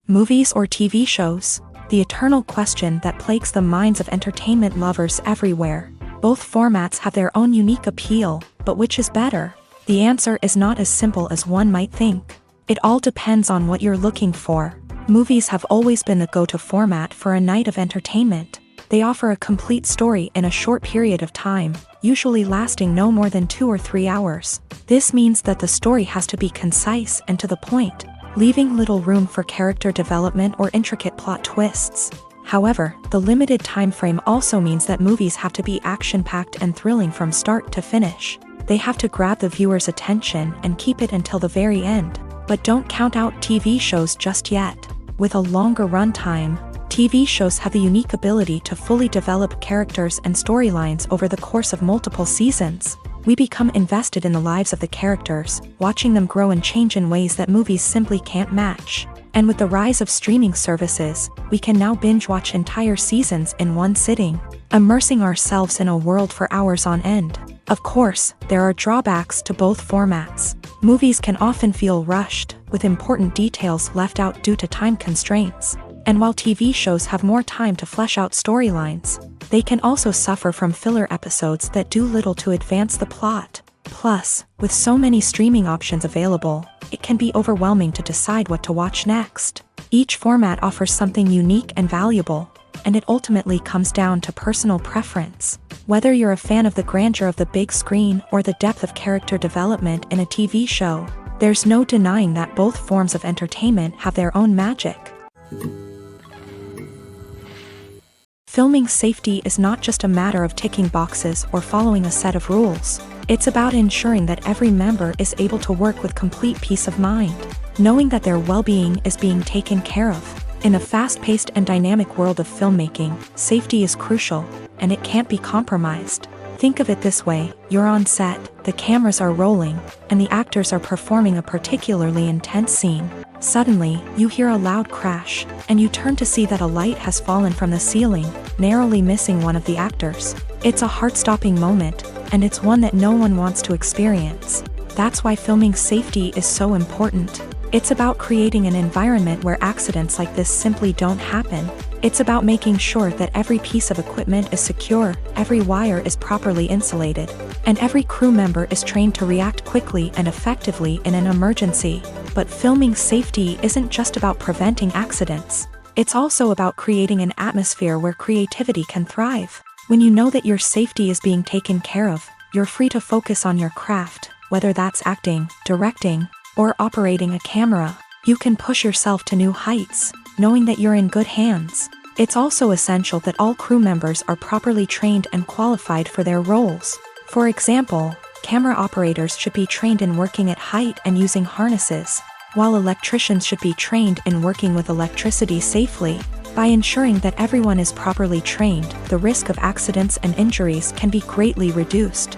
Movies or TV shows? The eternal question that plagues the minds of entertainment lovers everywhere. Both formats have their own unique appeal, but which is better? The answer is not as simple as one might think. It all depends on what you're looking for. Movies have always been the go-to format for a night of entertainment. They offer a complete story in a short period of time, usually lasting no more than 2 or 3 hours. This means that the story has to be concise and to the point, leaving little room for character development or intricate plot twists. However, the limited time frame also means that movies have to be action-packed and thrilling from start to finish. They have to grab the viewer's attention and keep it until the very end. But don't count out TV shows just yet. With a longer runtime, TV shows have the unique ability to fully develop characters and storylines over the course of multiple seasons. We become invested in the lives of the characters, watching them grow and change in ways that movies simply can't match. And with the rise of streaming services, we can now binge-watch entire seasons in one sitting, immersing ourselves in a world for hours on end. Of course, there are drawbacks to both formats. Movies can often feel rushed, with important details left out due to time constraints. And while TV shows have more time to flesh out storylines, they can also suffer from filler episodes that do little to advance the plot. Plus, with so many streaming options available, it can be overwhelming to decide what to watch next. Each format offers something unique and valuable, and it ultimately comes down to personal preference. Whether you're a fan of the grandeur of the big screen or the depth of character development in a TV show, there's no denying that both forms of entertainment have their own magic. Filming safety is not just a matter of ticking boxes or following a set of rules. It's about ensuring that every member is able to work with complete peace of mind, knowing that their well-being is being taken care of. In a fast-paced and dynamic world of filmmaking, safety is crucial, and it can't be compromised. Think of it this way: you're on set, the cameras are rolling, and the actors are performing a particularly intense scene. Suddenly, you hear a loud crash, and you turn to see that a light has fallen from the ceiling, narrowly missing one of the actors. It's a heart-stopping moment, and it's one that no one wants to experience. That's why filming safety is so important. It's about creating an environment where accidents like this simply don't happen. It's about making sure that every piece of equipment is secure, every wire is properly insulated, and every crew member is trained to react quickly and effectively in an emergency. But filming safety isn't just about preventing accidents. It's also about creating an atmosphere where creativity can thrive. When you know that your safety is being taken care of, you're free to focus on your craft, whether that's acting, directing, or operating a camera. You can push yourself to new heights, knowing that you're in good hands. It's also essential that all crew members are properly trained and qualified for their roles. For example, camera operators should be trained in working at height and using harnesses, while electricians should be trained in working with electricity safely. By ensuring that everyone is properly trained, the risk of accidents and injuries can be greatly reduced.